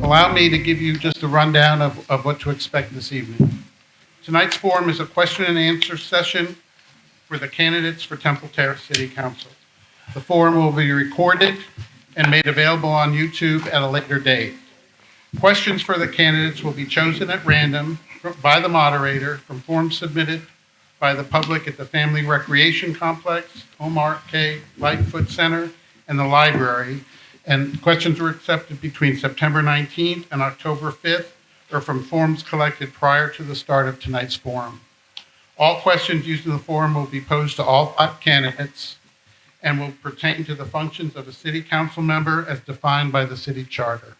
Allow me to give you just a rundown of what to expect this evening. Tonight's forum is a question and answer session for the candidates for Temple Terrace City Council. The forum will be recorded and made available on YouTube at a later date. Questions for the candidates will be chosen at random by the moderator from forms submitted by the public at the Family Recreation Complex, Home Arcade, Lightfoot Center, and the library. And questions were accepted between September 19th and October 5th, or from forms collected prior to the start of tonight's forum. All questions used in the forum will be posed to all 5 candidates and will pertain to the functions of a city council member as defined by the city charter.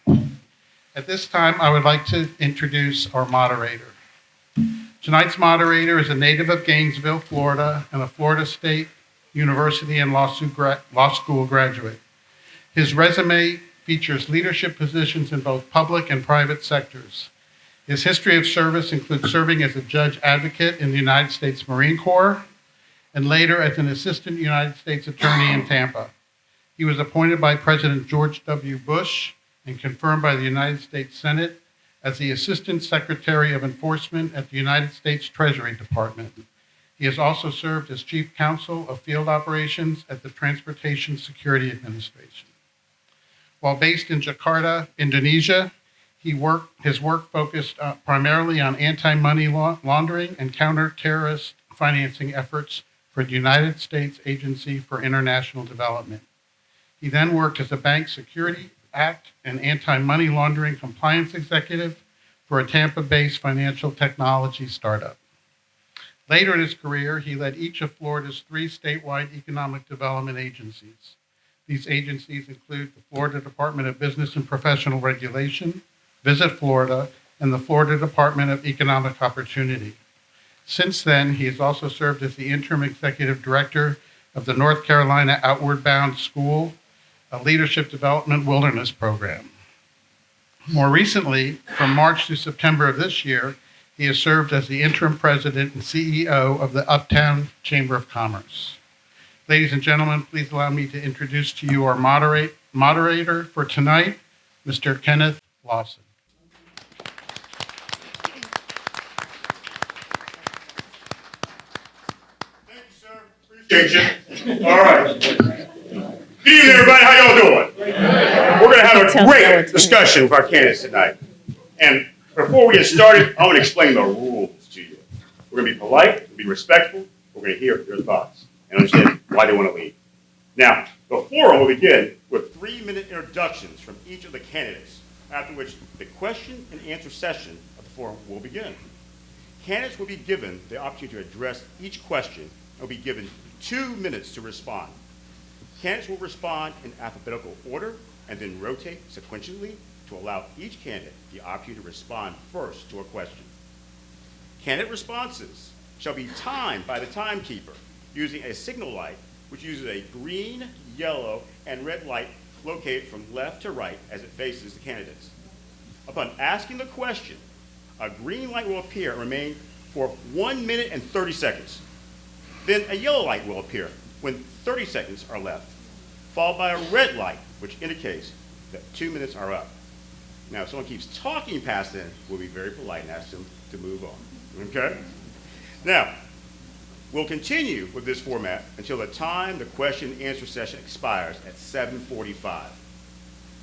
At this time, I would like to introduce our moderator. Tonight's moderator is a native of Gainesville, Florida, and a Florida State University and law school graduate. His resume features leadership positions in both public and private sectors. His history of service includes serving as a judge advocate in the United States Marine Corps and later as an assistant United States attorney in Tampa. He was appointed by President George W. Bush and confirmed by the United States Senate as the Assistant Secretary of Enforcement at the United States Treasury Department. He has also served as Chief Counsel of Field Operations at the Transportation Security Administration. While based in Jakarta, Indonesia, his work focused primarily on anti-money laundering and counter-terrorist financing efforts for the United States Agency for International Development. He then worked as a Bank Security Act and anti-money laundering compliance executive for a Tampa-based financial technology startup. Later in his career, he led each of Florida's 3 statewide economic development agencies. These agencies include the Florida Department of Business and Professional Regulation, Visit Florida, and the Florida Department of Economic Opportunity. Since then, he has also served as the interim executive director of the North Carolina Outward Bound School, a leadership development wilderness program. More recently, from March to September of this year, he has served as the interim president and CEO of the Uptown Chamber of Commerce. Ladies and gentlemen, please allow me to introduce to you our moderator for tonight, Mr. Kenneth Lawson. Thank you, sir. Appreciate you. All right. Good evening, everybody. How y'all doing? We're going to have a great discussion with our candidates tonight. And before we get started, I want to explain the rules to you. We're going to be polite, be respectful. We're going to hear your thoughts and understand why they want to leave. Now, the forum will begin with 3-minute introductions from each of the candidates, after which the question and answer session of the forum will begin. Candidates will be given the opportunity to address each question and will be given 2 minutes to respond. Candidates will respond in alphabetical order and then rotate sequentially to allow each candidate the opportunity to respond first to a question. Candidate responses shall be timed by the timekeeper using a signal light which uses a green, yellow, and red light located from left to right as it faces the candidates. Upon asking the question, a green light will appear and remain for 1 minute and 30 seconds. Then a yellow light will appear when 30 seconds are left, followed by a red light, which indicates that 2 minutes are up. Now, if someone keeps talking past them, we'll be very polite and ask them to move on, okay? Now, we'll continue with this format until the time the question and answer session expires at 7:45.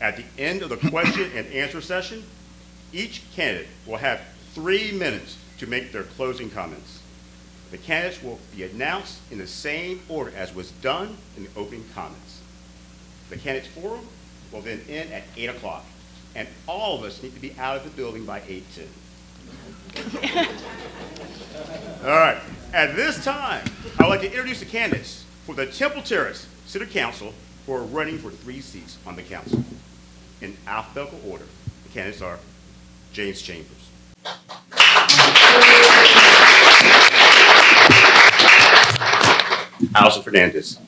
At the end of the question and answer session, each candidate will have 3 minutes to make their closing comments. The candidates will be announced in the same order as was done in the opening comments. The candidates forum will then end at 8 o'clock, and all of us need to be out of the building by 8:10. All right, at this time, I'd like to introduce the candidates for the Temple Terrace City Council who are running for 3 seats on the council. In alphabetical order, the candidates are James Chambers, Allison Fernandez,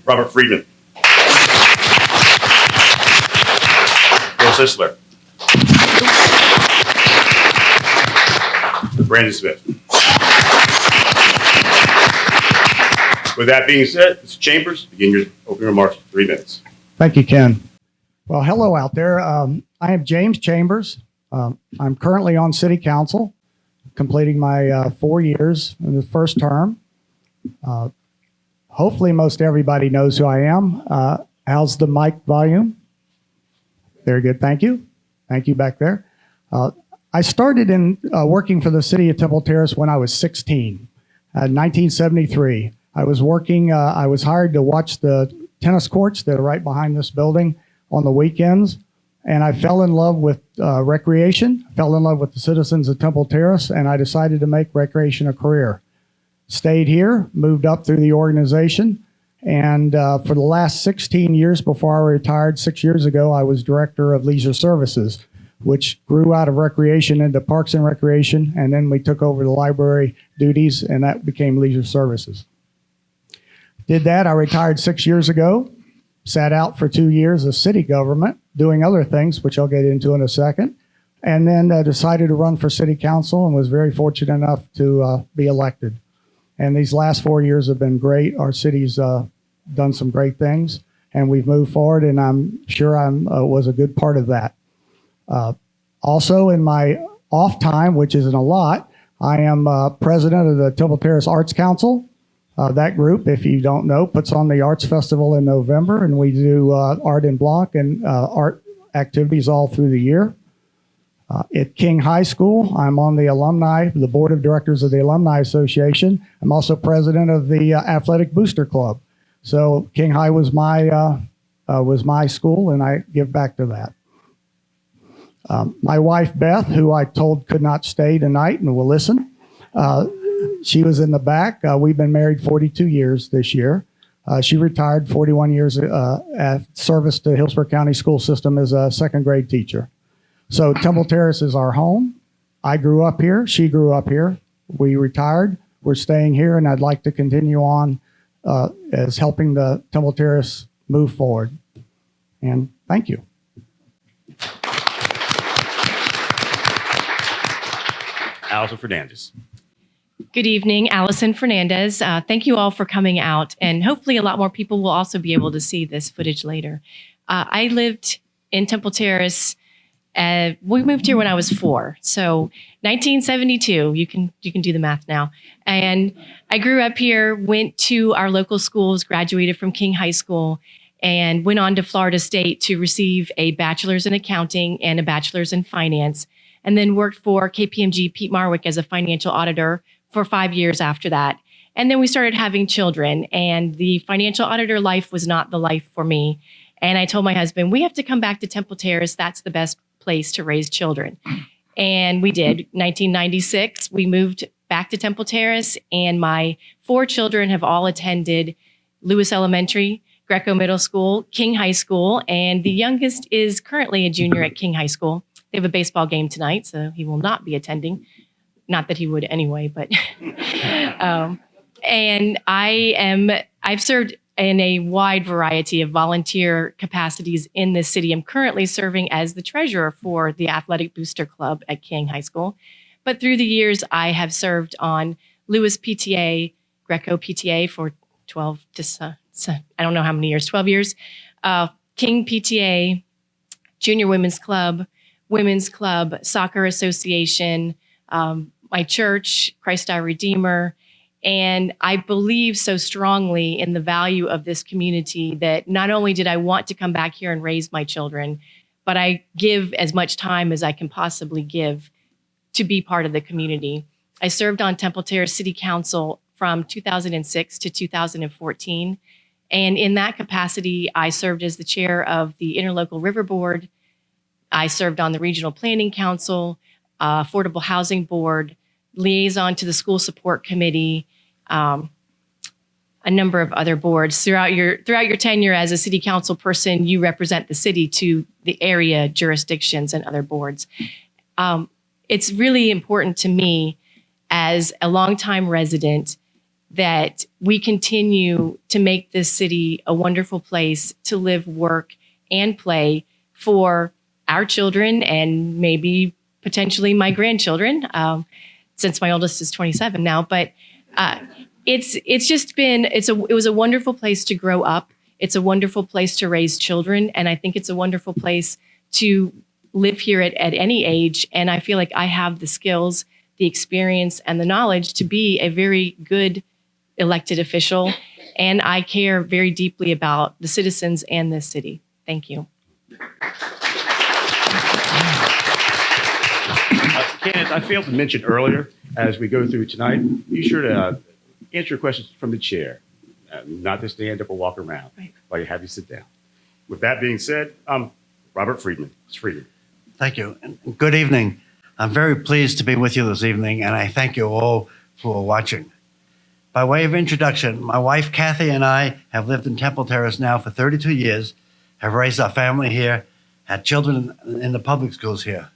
Robert Friedman, Bill Sisler, Brandon Smith, With that being said, Mr. Chambers, begin your opening remarks for 3 minutes. Thank you, Ken. Well, hello out there. I am James Chambers. I'm currently on City Council, completing my 4 years in the first term. Hopefully, most everybody knows who I am. How's the mic volume? Very good. Thank you. Thank you back there. I started in working for the city of Temple Terrace when I was 16, 1973. I was working, I was hired to watch the tennis courts that are right behind this building on the weekends. And I fell in love with recreation, fell in love with the citizens of Temple Terrace, and I decided to make recreation a career. Stayed here, moved up through the organization, and for the last 16 years before I retired 6 years ago, I was director of leisure services, which grew out of recreation into parks and recreation, and then we took over the library duties, and that became leisure services. Did that. I retired 6 years ago, sat out for 2 years of city government, doing other things, which I'll get into in a second, and then decided to run for city council and was very fortunate enough to be elected. And these last 4 years have been great. Our city's done some great things, and we've moved forward, and I'm sure I was a good part of that. Also, in my off time, which isn't a lot, I am president of the Temple Terrace Arts Council. That group, if you don't know, puts on the Arts Festival in November, and we do art en bloc and art activities all through the year. At King High School, I'm on the board of directors of the Alumni Association. I'm also president of the Athletic Booster Club. So King High was my school, and I give back to that. My wife, Beth, who I told could not stay tonight and will listen, she was in the back. We've been married 42 years this year. She retired 41 years at service to Hillsborough County School System as a second grade teacher. So Temple Terrace is our home. I grew up here. She grew up here. We retired. We're staying here, and I'd like to continue on as helping the Temple Terrace move forward. And thank you. Allison Fernandez. Good evening, Allison Fernandez. Thank you all for coming out, and hopefully a lot more people will also be able to see this footage later. I lived in Temple Terrace. We moved here when I was 4, so 1972. You can do the math now. And I grew up here, went to our local schools, graduated from King High School, and went on to Florida State to receive a bachelor's in accounting and a bachelor's in finance, and then worked for KPMG Pete Marwick as a financial auditor for 5 years after that. And then we started having children, and the financial auditor life was not the life for me. And I told my husband, we have to come back to Temple Terrace. That's the best place to raise children. And we did. 1996, we moved back to Temple Terrace, and my 4 children have all attended Lewis Elementary, Greco Middle School, King High School, and the youngest is currently a junior at King High School. They have a baseball game tonight, so he will not be attending. Not that he would anyway, but and I've served in a wide variety of volunteer capacities in this city. I'm currently serving as the treasurer for the Athletic Booster Club at King High School. But through the years, I have served on Lewis PTA, Greco PTA for 12 to, I don't know how many years, 12 years, King PTA, Junior Women's Club, Soccer Association, my church, Christ Our Redeemer. And I believe so strongly in the value of this community that not only did I want to come back here and raise my children, but I give as much time as I can possibly give to be part of the community. I served on Temple Terrace City Council from 2006 to 2014. And in that capacity, I served as the chair of the Interlocal River Board. I served on the Regional Planning Council, Affordable Housing Board, liaison to the School Support Committee, a number of other boards. Throughout your tenure as a city council person, you represent the city to the area jurisdictions and other boards. It's really important to me as a longtime resident that we continue to make this city a wonderful place to live, work, and play for our children and maybe potentially my grandchildren, since my oldest is 27 now. But it's just been it was a wonderful place to grow up. It's a wonderful place to raise children, and I think it's a wonderful place to live here at any age. And I feel like I have the skills, the experience, and the knowledge to be a very good elected official. And I care very deeply about the citizens and this city. Thank you. Candace, I failed to mention earlier, as we go through tonight, be sure to answer questions from the chair, not to stand up or walk around while you have you sit down. With that being said, Robert Friedman. Mr. Friedman. Thank you. And good evening. I'm very pleased to be with you this evening, and I thank you all who are watching. By way of introduction, my wife Kathy and I have lived in Temple Terrace now for 32 years, have raised our family here, had children in the public schools here.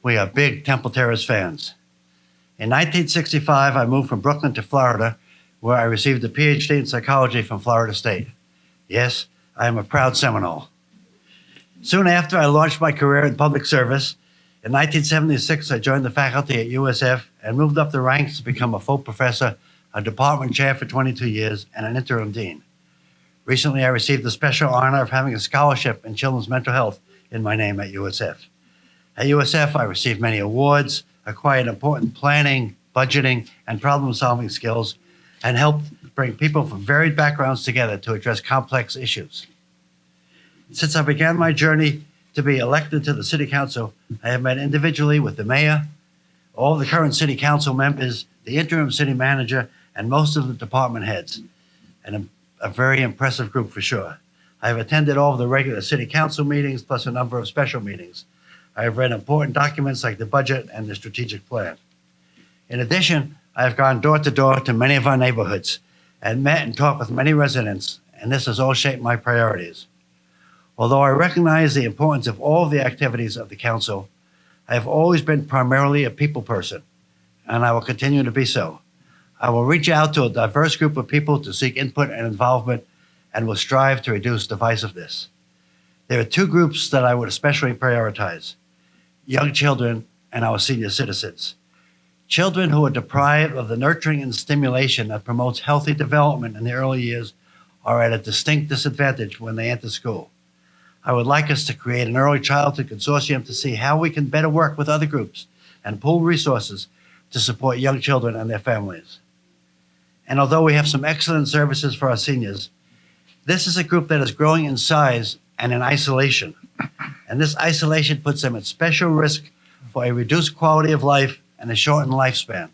We are big Temple Terrace fans. In 1965, I moved from Brooklyn to Florida, where I received a PhD in psychology from Florida State. Yes, I am a proud Seminole. Soon after, I launched my career in public service. In 1976, I joined the faculty at USF and moved up the ranks to become a full professor, a department chair for 22 years, and an interim dean. Recently, I received the special honor of having a scholarship in children's mental health in my name at USF. At USF, I received many awards, acquired important planning, budgeting, and problem-solving skills, and helped bring people from varied backgrounds together to address complex issues. Since I began my journey to be elected to the City Council, I have met individually with the mayor, all the current City Council members, the interim city manager, and most of the department heads, and a very impressive group for sure. I have attended all of the regular City Council meetings, plus a number of special meetings. I have read important documents like the budget and the strategic plan. In addition, I have gone door to door to many of our neighborhoods and met and talked with many residents, and this has all shaped my priorities. Although I recognize the importance of all of the activities of the council, I have always been primarily a people person, and I will continue to be so. I will reach out to a diverse group of people to seek input and involvement, and will strive to reduce divisiveness. There are two groups that I would especially prioritize: young children and our senior citizens. Children who are deprived of the nurturing and stimulation that promotes healthy development in the early years are at a distinct disadvantage when they enter school. I would like us to create an early childhood consortium to see how we can better work with other groups and pool resources to support young children and their families. And although we have some excellent services for our seniors, this is a group that is growing in size and in isolation. And this isolation puts them at special risk for a reduced quality of life and a shortened lifespan.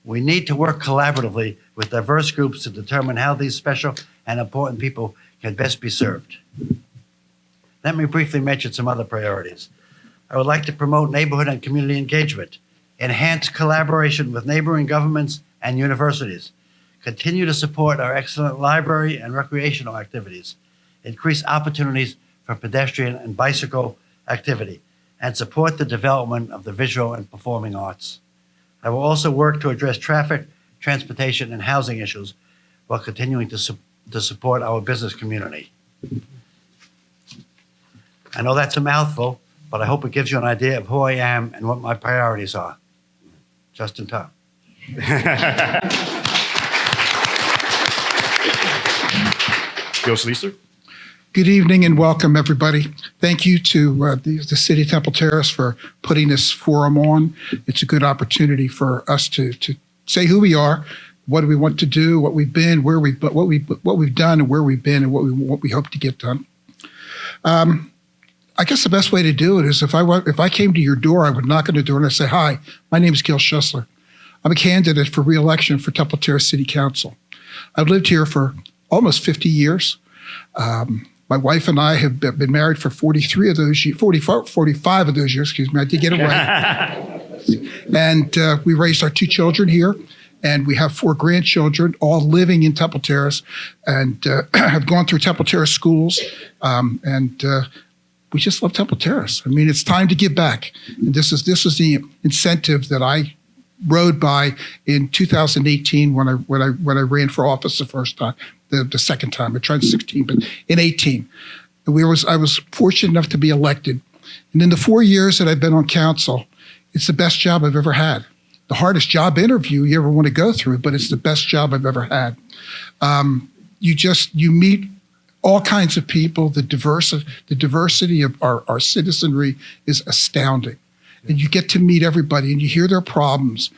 We need to work collaboratively with diverse groups to determine how these special and important people can best be served. Let me briefly mention some other priorities. I would like to promote neighborhood and community engagement, enhance collaboration with neighboring governments and universities, continue to support our excellent library and recreational activities, increase opportunities for pedestrian and bicycle activity, and support the development of the visual and performing arts. I will also work to address traffic, transportation, and housing issues while continuing to support our business community. I know that's a mouthful, but I hope it gives you an idea of who I am and what my priorities are. Just in time. Bill Schliesser. Good evening and welcome, everybody. Thank you to the City of Temple Terrace for putting this forum on. It's a good opportunity for us to say who we are, what do we want to do, what we've been, what we've done, and where we've been, and what we hope to get done. I guess the best way to do it is if I came to your door, I would knock on the door and I'd say, "Hi, my name is Gil Schussler. I'm a candidate for re-election for Temple Terrace City Council. I've lived here for almost 50 years. My wife and I have been married for 45 of those years, excuse me, I did get it right. And we raised our two children here, and we have 4 grandchildren, all living in Temple Terrace, and have gone through Temple Terrace schools, and we just love Temple Terrace. I mean, it's time to give back. And this is the incentive that I rode by in 2018 when I ran for office the first time, the second time. I tried 16, but in 18, I was fortunate enough to be elected. And in the 4 years that I've been on council, it's the best job I've ever had. the hardest job interview you ever want to go through, but it's the best job I've ever had. You meet all kinds of people. The diversity of our citizenry is astounding. And you get to meet everybody and you hear their problems.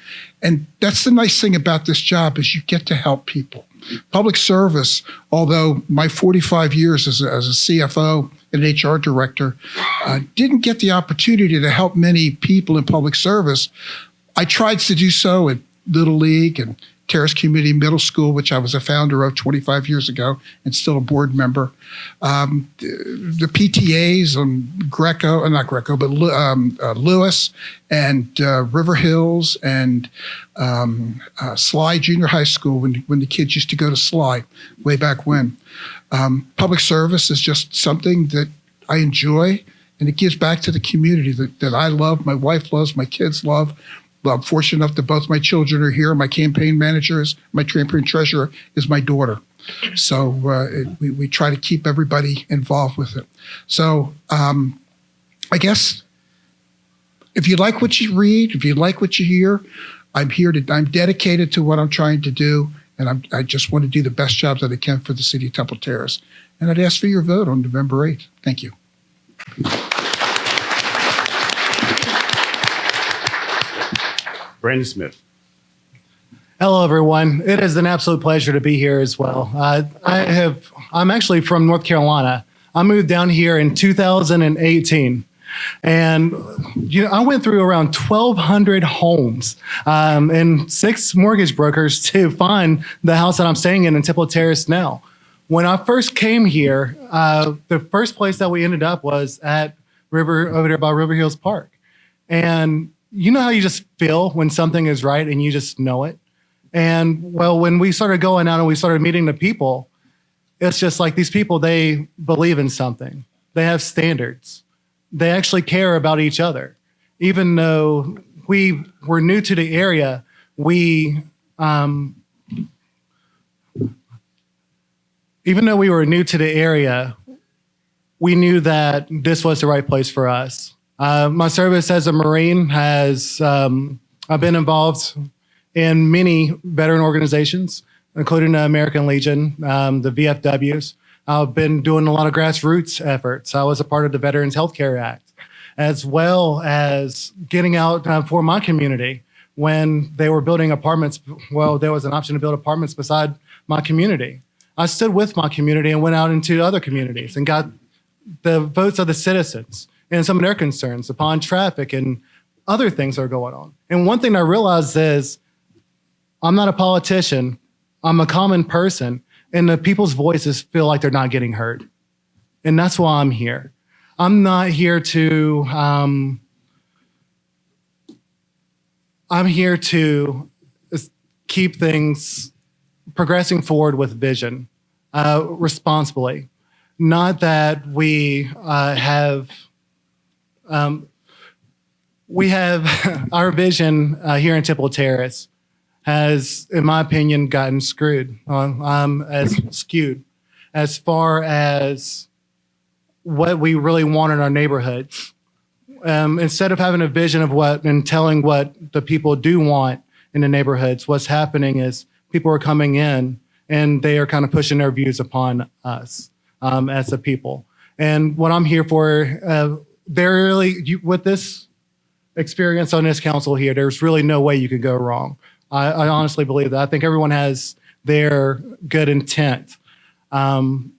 And that's the nice thing about this job is you get to help people. Public service, although my 45 years as a CFO and an HR director, didn't get the opportunity to help many people in public service. I tried to do so at Little League and Terrace Community Middle School, which I was a founder of 25 years ago and still a board member. The PTAs, Lewis and River Hills and Sly Junior High School when the kids used to go to Sly way back when. Public service is just something that I enjoy, and it gives back to the community that I love, my wife loves, my kids love. Well, I'm fortunate enough that both my children are here. My campaign my campaign treasurer is my daughter. So we try to keep everybody involved with it. So I guess if you like what you read, if you like what you hear, I'm dedicated to what I'm trying to do. And I just want to do the best job that I can for the city of Temple Terrace. And I'd ask for your vote on November 8th. Thank you. Brandon Smith. Hello, everyone. It is an absolute pleasure to be here as well. I'm actually from North Carolina. I moved down here in 2018. And I went through around 1,200 homes and 6 mortgage brokers to find the house that I'm staying in Temple Terrace now. When I first came here, the first place that we ended up was at over there by River Hills Park. And you know how you just feel when something is right and you just know it? And well, when we started going out and we started meeting the people, it's just like these people, they believe in something. They have standards. They actually care about each other. Even though we were new to the area, we knew that this was the right place for us. My service as a Marine I've been involved in many veteran organizations, including the American Legion, the VFWs. I've been doing a lot of grassroots efforts. I was a part of the Veterans Healthcare Act, as well as getting out for my community when they were building apartments. Well, there was an option to build apartments beside my community. I stood with my community and went out into other communities and got the votes of the citizens and some of their concerns upon traffic and other things that are going on. And one thing I realized is I'm not a politician. I'm a common person, and the people's voices feel like they're not getting heard. And that's why I'm here. I'm not here to, I'm here to keep things progressing forward with vision, responsibly. Not that we have our vision here in Temple Terrace has, in my opinion, gotten skewed as far as what we really want in our neighborhoods. Instead of having a vision of what and telling what the people do want in the neighborhoods, what's happening is people are coming in and they are kind of pushing their views upon us as the people. And what I'm here for, with this experience on this council here, there's really no way you could go wrong. I honestly believe that. I think everyone has their good intent. And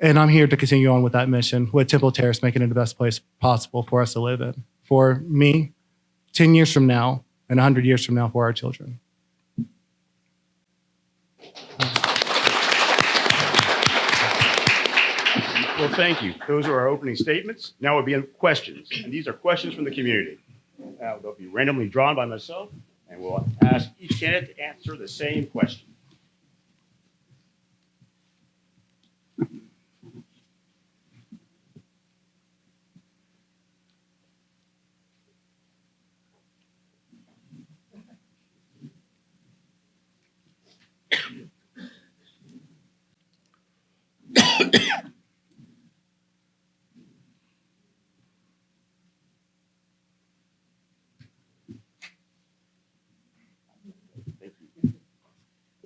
I'm here to continue on with that mission, with Temple Terrace making it the best place possible for us to live in. For me, 10 years from now, and 100 years from now for our children. Well, thank you. Those are our opening statements. Now we'll begin questions. And these are questions from the community. They'll be randomly drawn by myself, and we'll ask each candidate to answer the same question.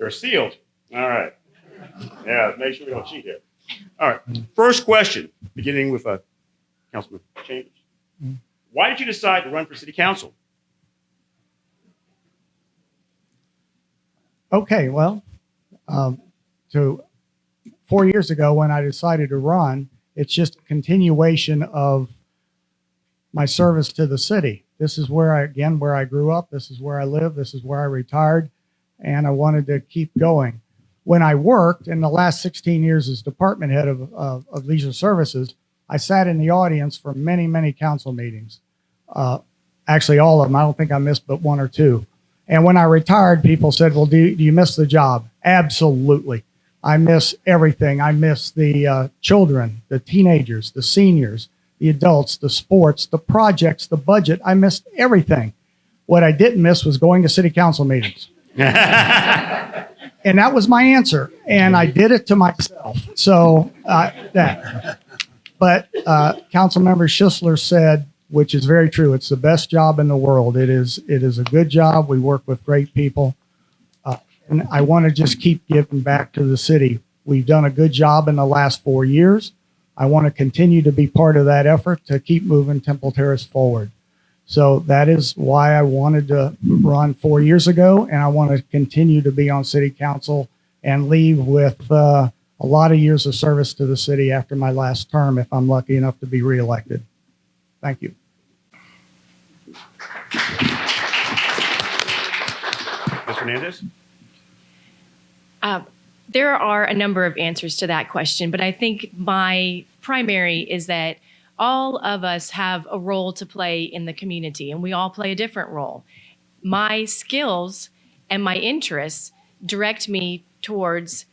They're sealed. All right. Yeah, make sure we don't cheat here. All right. First question, beginning with Councilman Chambers. Why did you decide to run for city council? Okay, well, so 4 years ago when I decided to run, it's just a continuation of my service to the city. This is where I grew up. This is where I live. This is where I retired, and I wanted to keep going. When I worked in the last 16 years as department head of leisure services, I sat in the audience for many, many council meetings. Actually, all of them. I don't think I missed but one or two. And when I retired, people said, well, do you miss the job? Absolutely. I miss everything. I miss the children, the teenagers, the seniors, the adults, the sports, the projects, the budget. I missed everything. What I didn't miss was going to city council meetings. And that was my answer. And I did it to myself. So that. But Councilmember Schistler said, which is very true, it's the best job in the world. It is a good job. We work with great people. And I want to just keep giving back to the city. We've done a good job in the last 4 years. I want to continue to be part of that effort to keep moving Temple Terrace forward. So that is why I wanted to run 4 years ago, and I want to continue to be on city council and leave with a lot of years of service to the city after my last term, if I'm lucky enough to be reelected. Thank you. Ms. Fernandez? There are a number of answers to that question, but I think my primary is that all of us have a role to play in the community, and we all play a different role. My skills and my interests direct me towards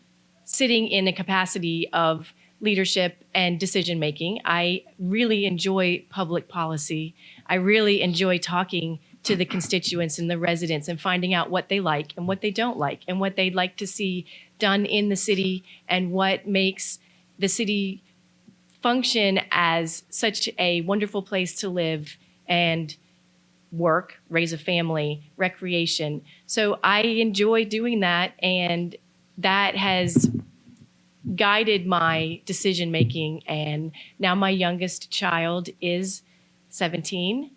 sitting in a capacity of leadership and decision making. I really enjoy public policy. I really enjoy talking to the constituents and the residents and finding out what they like and what they don't like and what they'd like to see done in the city and what makes the city function as such a wonderful place to live and work, raise a family, recreation. So I enjoy doing that, and that has guided my decision making. And now my youngest child is 17,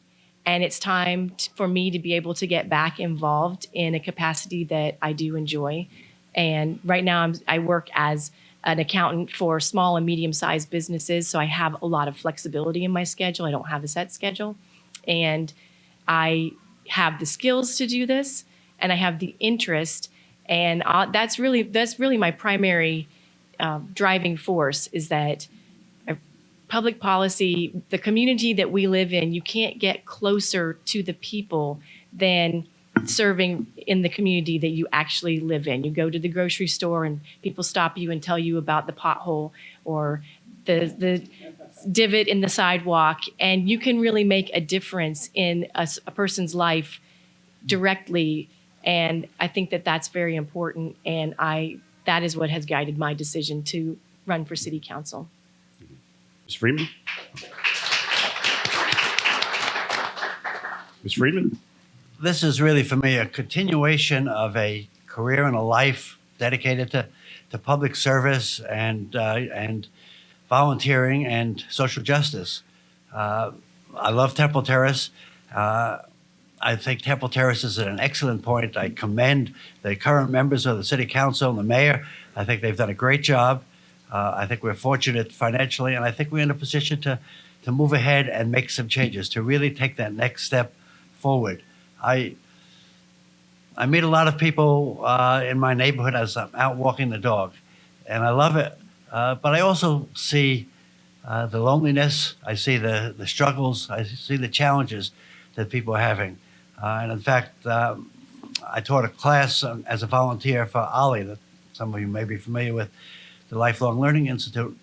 and it's time for me to be able to get back involved in a capacity that I do enjoy. And right now I work as an accountant for small and medium-sized businesses, so I have a lot of flexibility in my schedule. I don't have a set schedule, and I have the skills to do this, and I have the interest, and that's really my primary driving force, is that public policy, the community that we live in, you can't get closer to the people than serving in the community that you actually live in. You go to the grocery store and people stop you and tell you about the pothole or the divot in the sidewalk, and you can really make a difference in a person's life directly. And I think that that's very important, and that is what has guided my decision to run for city council. Ms. Freeman? Ms. Friedman? This is really, for me, a continuation of a career and a life dedicated to public service and volunteering and social justice. I love Temple Terrace. I think Temple Terrace is at an excellent point. I commend the current members of the city council and the mayor. I think they've done a great job. I think we're fortunate financially, and I think we're in a position to move ahead and make some changes, to really take that next step forward. I meet a lot of people in my neighborhood as I'm out walking the dog, and I love it. But I also see the loneliness. I see the struggles. I see the challenges that people are having. And in fact, I taught a class as a volunteer for OLLI, that some of you may be familiar with, the Lifelong Learning Institute,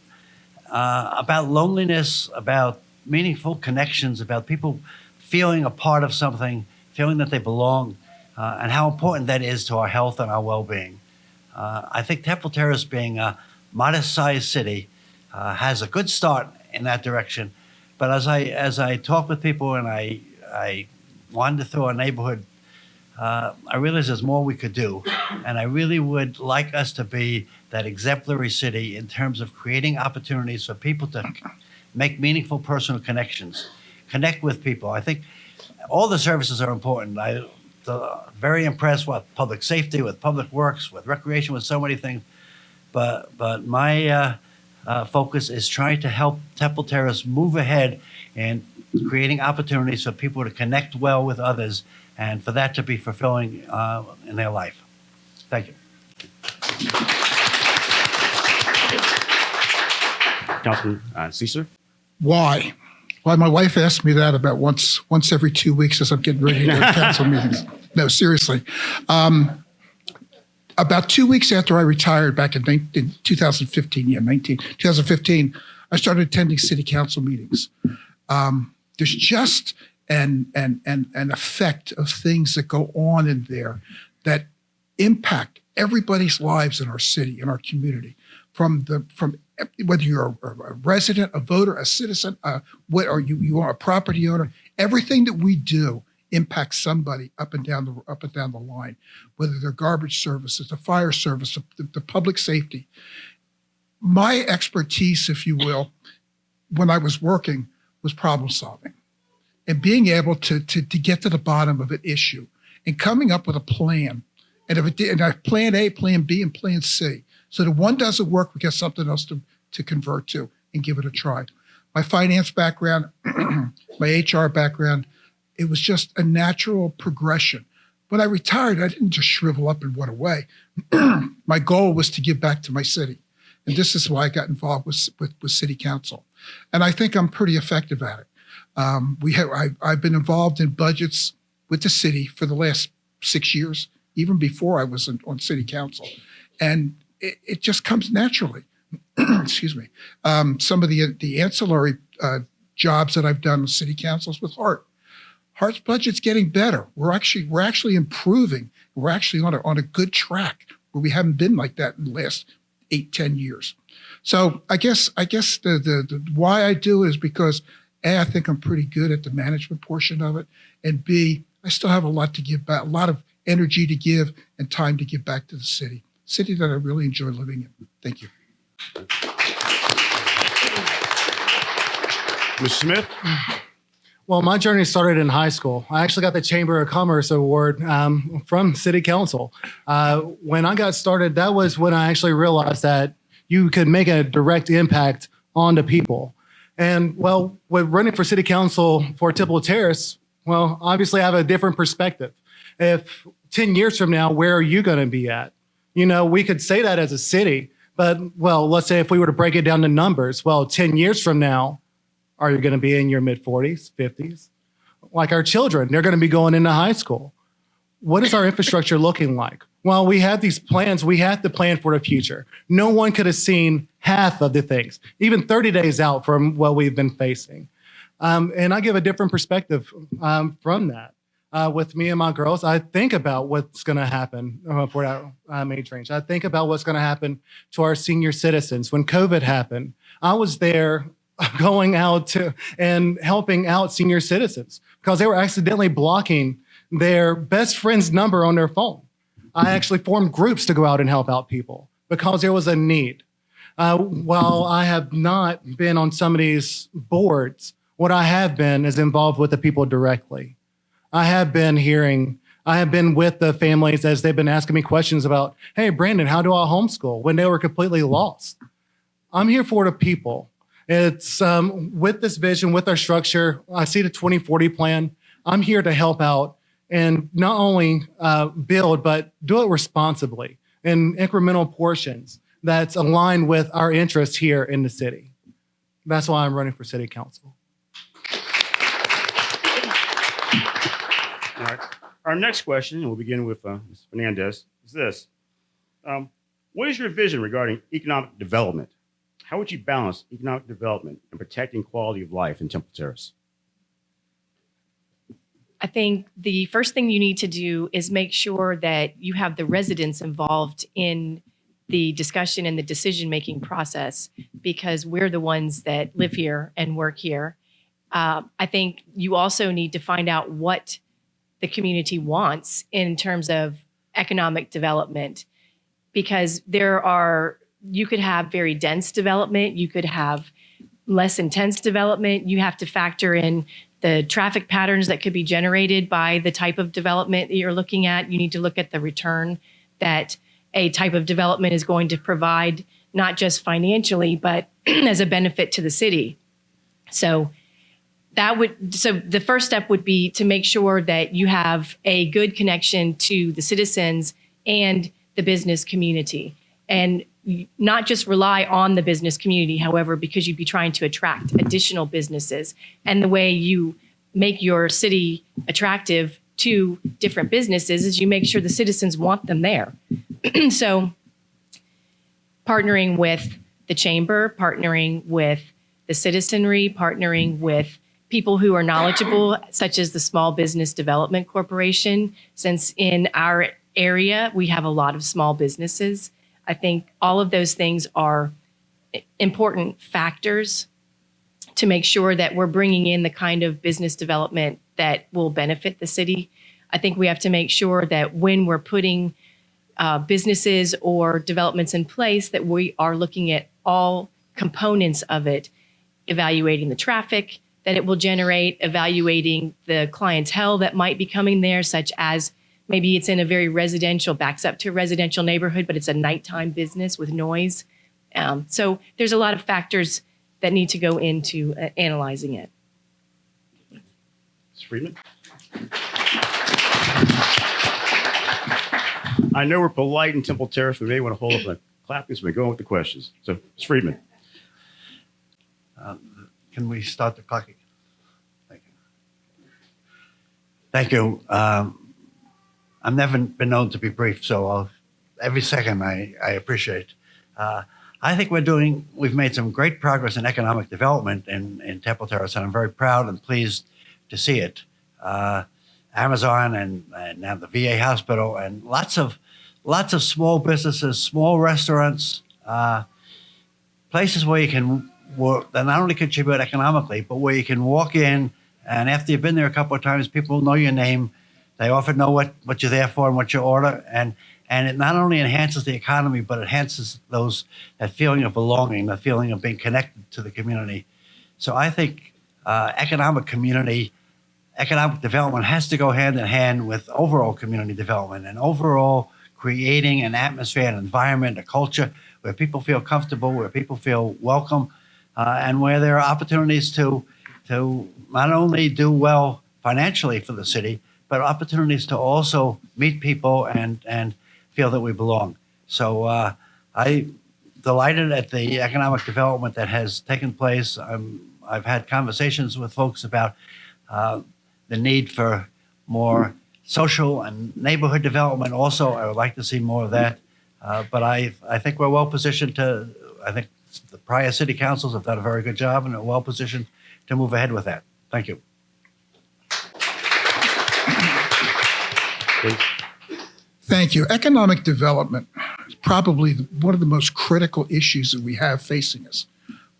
about loneliness, about meaningful connections, about people feeling a part of something, feeling that they belong, and how important that is to our health and our well-being. I think Temple Terrace, being a modest-sized city, has a good start in that direction. But as I talk with people and I wander through our neighborhood, I realize there's more we could do, and I really would like us to be that exemplary city in terms of creating opportunities for people to make meaningful personal connections, connect with people. I think all the services are important. I'm very impressed with public safety, with public works, with recreation, with so many things. But my focus is trying to help Temple Terrace move ahead and creating opportunities for people to connect well with others and for that to be fulfilling in their life. Thank you. Councilman Cesar? Why? Why? My wife asked me that about once every 2 weeks as I'm getting ready to go to council meetings. No, seriously. About 2 weeks after I retired back in 2015, 2015, I started attending city council meetings. There's just an effect of things that go on in there that impact everybody's lives in our city, in our community, from whether you're a resident, a voter, a citizen, you are a property owner. Everything that we do impacts somebody up and down the line, whether they're garbage services, the fire service, the public safety. My expertise, if you will, when I was working, was problem solving and being able to get to the bottom of an issue and coming up with a plan. And if it did, and I plan A, plan B, and plan C. So that one doesn't work, we get something else to convert to and give it a try. My finance background, my HR background, it was just a natural progression. When I retired, I didn't just shrivel up and went away. My goal was to give back to my city. And this is why I got involved with city council. And I think I'm pretty effective at it. I've been involved in budgets with the city for the last 6 years, even before I was on city council. And it just comes naturally. Excuse me. Some of the ancillary jobs that I've done with city councils with Hart. Hart's budget's getting better. We're actually improving. We're actually on a good track where we haven't been like that in the last 8-10 years. So I guess the why I do it is because A, I think I'm pretty good at the management portion of it, and B, I still have a lot to give back, a lot of energy to give and time to give back to the city that I really enjoy living in. Thank you. Mr. Smith? Well, my journey started in high school. I actually got the Chamber of Commerce Award from City Council. When I got started, that was when I actually realized that you could make a direct impact on the people. And well, with running for City Council for Temple Terrace, well, obviously I have a different perspective. If 10 years from now, where are you going to be at? You know, we could say that as a city, but well, let's say if we were to break it down to numbers, well, 10 years from now, are you going to be in your mid 40s, 50s? Like our children, they're going to be going into high school. What is our infrastructure looking like? Well, we have these plans. We have to plan for the future. No one could have seen half of the things, even 30 days out from what we've been facing. And I give a different perspective from that. With me and my girls, I think about what's going to happen for that age range. I think about what's going to happen to our senior citizens. When COVID happened, I was there going out and helping out senior citizens because they were accidentally blocking their best friend's number on their phone. I actually formed groups to go out and help out people because there was a need. While I have not been on some of these boards, what I have been is involved with the people directly. I have been with the families as they've been asking me questions about, hey, Brandon, how do I homeschool when they were completely lost? I'm here for the people. It's with this vision, with our structure, I see the 2040 plan. I'm here to help out and not only build, but do it responsibly in incremental portions that's aligned with our interests here in the city. That's why I'm running for city council. All right. Our next question, and we'll begin with Ms. Fernandez, is this. What is your vision regarding economic development? How would you balance economic development and protecting quality of life in Temple Terrace? I think the first thing you need to do is make sure that you have the residents involved in the discussion and the decision-making process because we're the ones that live here and work here. I think you also need to find out what the community wants in terms of economic development, because you could have very dense development, you could have less intense development. You have to factor in the traffic patterns that could be generated by the type of development that you're looking at. You need to look at the return that a type of development is going to provide, not just financially, but as a benefit to the city. So the first step would be to make sure that you have a good connection to the citizens and the business community, and not just rely on the business community, however, because you'd be trying to attract additional businesses. And the way you make your city attractive to different businesses is you make sure the citizens want them there. So partnering with the chamber, partnering with the citizenry, partnering with people who are knowledgeable, such as the Small Business Development Corporation, since in our area we have a lot of small businesses. I think all of those things are important factors to make sure that we're bringing in the kind of business development that will benefit the city. I think we have to make sure that when we're putting businesses or developments in place, that we are looking at all components of it, evaluating the traffic that it will generate, evaluating the clientele that might be coming there, such as maybe it's in a very backs up to a residential neighborhood, but it's a nighttime business with noise. So there's a lot of factors that need to go into analyzing it. Ms. Friedman? I know we're polite in Temple Terrace. We may want to hold up the clapping, so we go on with the questions. So, Ms. Friedman. Can we start the clock again? Thank you. Thank you. I've never been known to be brief, so every second I appreciate. I think we've made some great progress in economic development in Temple Terrace, and I'm very proud and pleased to see it. Amazon and now the VA hospital and lots of small businesses, small restaurants, places where you can work that not only contribute economically, but where you can walk in and after you've been there a couple of times, people know your name. They often know what you're there for and what you order, and it not only enhances the economy, but it enhances that feeling of belonging, the feeling of being connected to the community. So I think economic development has to go hand in hand with overall community development and overall creating an atmosphere, an environment, a culture where people feel comfortable, where people feel welcome, and where there are opportunities to not only do well financially for the city, but opportunities to also meet people and feel that we belong. So I'm delighted at the economic development that has taken place. I've had conversations with folks about the need for more social and neighborhood development. Also, I would like to see more of that. But I think we're well positioned I think the prior city councils have done a very good job and are well positioned to move ahead with that. Thank you. Thank you. Economic development is probably one of the most critical issues that we have facing us.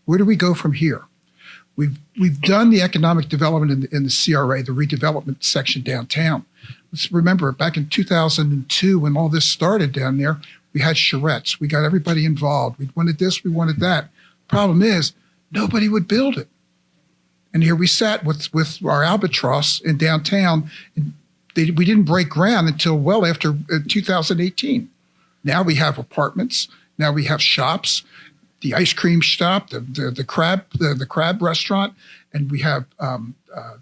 Where do we go from here? We've done the economic development in the CRA, the redevelopment section downtown. Let's remember back in 2002 when all this started down there, we had charrettes. We got everybody involved. We wanted this, we wanted that. Problem is, nobody would build it. And here we sat with our albatross in downtown. And we didn't break ground until well after 2018. Now we have apartments. Now we have shops, the ice cream shop, the crab restaurant, and we have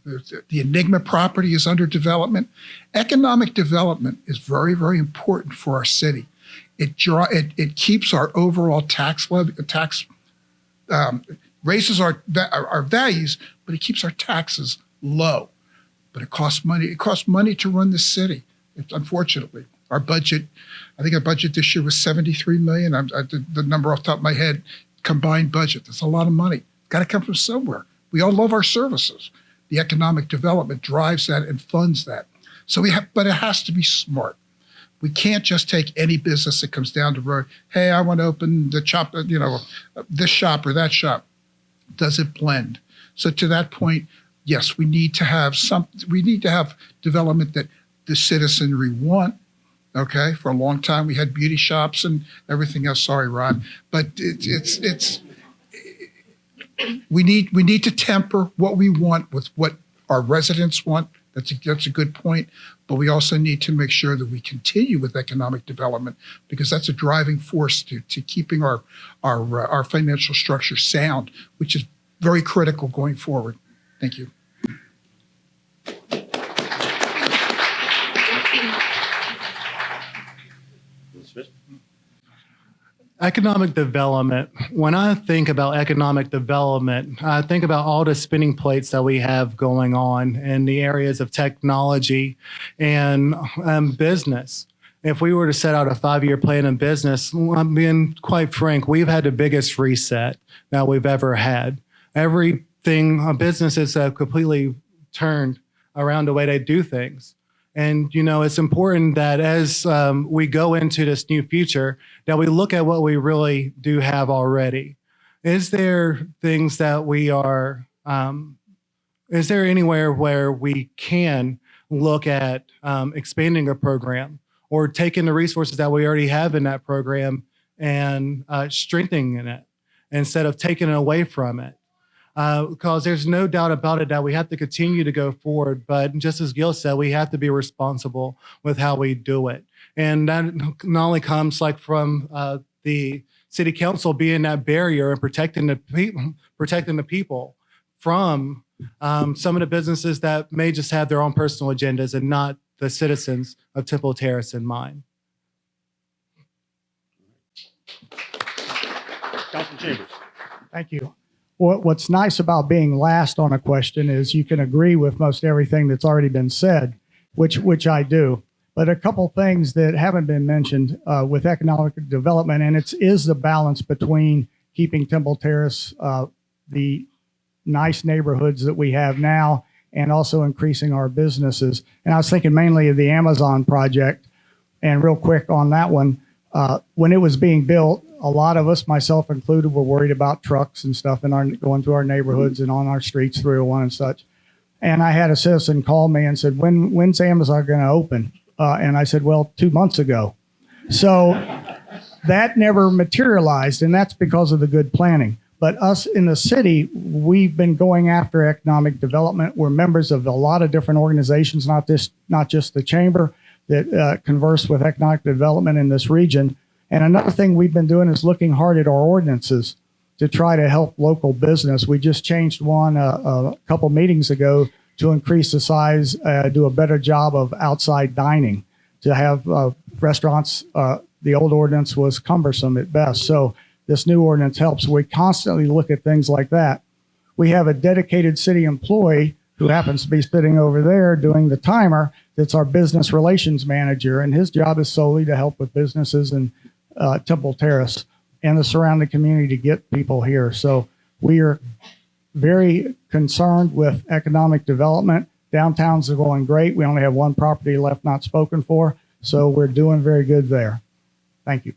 the Enigma property is under development. Economic development is very, very important for our city. It keeps our overall raises our values, but it keeps our taxes low. But it costs money. It costs money to run the city. Unfortunately, our budget, I think our budget this year was $73 million. The number off the top of my head, combined budget. That's a lot of money. It's got to come from somewhere. We all love our services. The economic development drives that and funds that. But it has to be smart. We can't just take any business that comes down the road. Hey, I want to open this shop or that shop. Does it blend? So to that point, yes, we need to have development that the citizenry want. Okay, for a long time we had beauty shops and everything else. Sorry, Rod, but we need to temper what we want with what our residents want. That's a good point. But we also need to make sure that we continue with economic development, because that's a driving force to keeping our financial structure sound, which is very critical going forward. Thank you. Economic development. When I think about economic development, I think about all the spinning plates that we have going on in the areas of technology and business. If we were to set out a 5-year plan in business, I'm being quite frank, we've had the biggest reset that we've ever had. Everything, businesses have completely turned around the way they do things. And, it's important that as we go into this new future, that we look at what we really do have already. Is there things that we are, is there anywhere where we can look at expanding a program or taking the resources that we already have in that program and strengthening it instead of taking it away from it? Because there's no doubt about it that we have to continue to go forward. But just as Gil said, we have to be responsible with how we do it. And that not only comes like from the city council being that barrier and protecting the people from some of the businesses that may just have their own personal agendas and not the citizens of Temple Terrace in mind. Councilman Chambers. Thank you. What's nice about being last on a question is you can agree with most everything that's already been said, which I do. But a couple things that haven't been mentioned with economic development, and is the balance between keeping Temple Terrace the nice neighborhoods that we have now and also increasing our businesses. And I was thinking mainly of the Amazon project. And real quick on that one, when it was being built, a lot of us, myself included, were worried about trucks and stuff going through our neighborhoods and on our streets, 301 and such. And I had a citizen call me and said, when's Amazon going to open? And I said, well, 2 months ago. So that never materialized, and that's because of the good planning. But us in the city, we've been going after economic development. We're members of a lot of different organizations, not just the chamber, that converse with economic development in this region. And another thing we've been doing is looking hard at our ordinances to try to help local business. We just changed one a couple meetings ago to increase the size, do a better job of outside dining, to have restaurants. The old ordinance was cumbersome at best. So this new ordinance helps. We constantly look at things like that. We have a dedicated city employee who happens to be sitting over there doing the timer. That's our business relations manager. And his job is solely to help with businesses in Temple Terrace and the surrounding community to get people here. So we are very concerned with economic development. Downtowns are going great. We only have one property left not spoken for. So we're doing very good there. Thank you.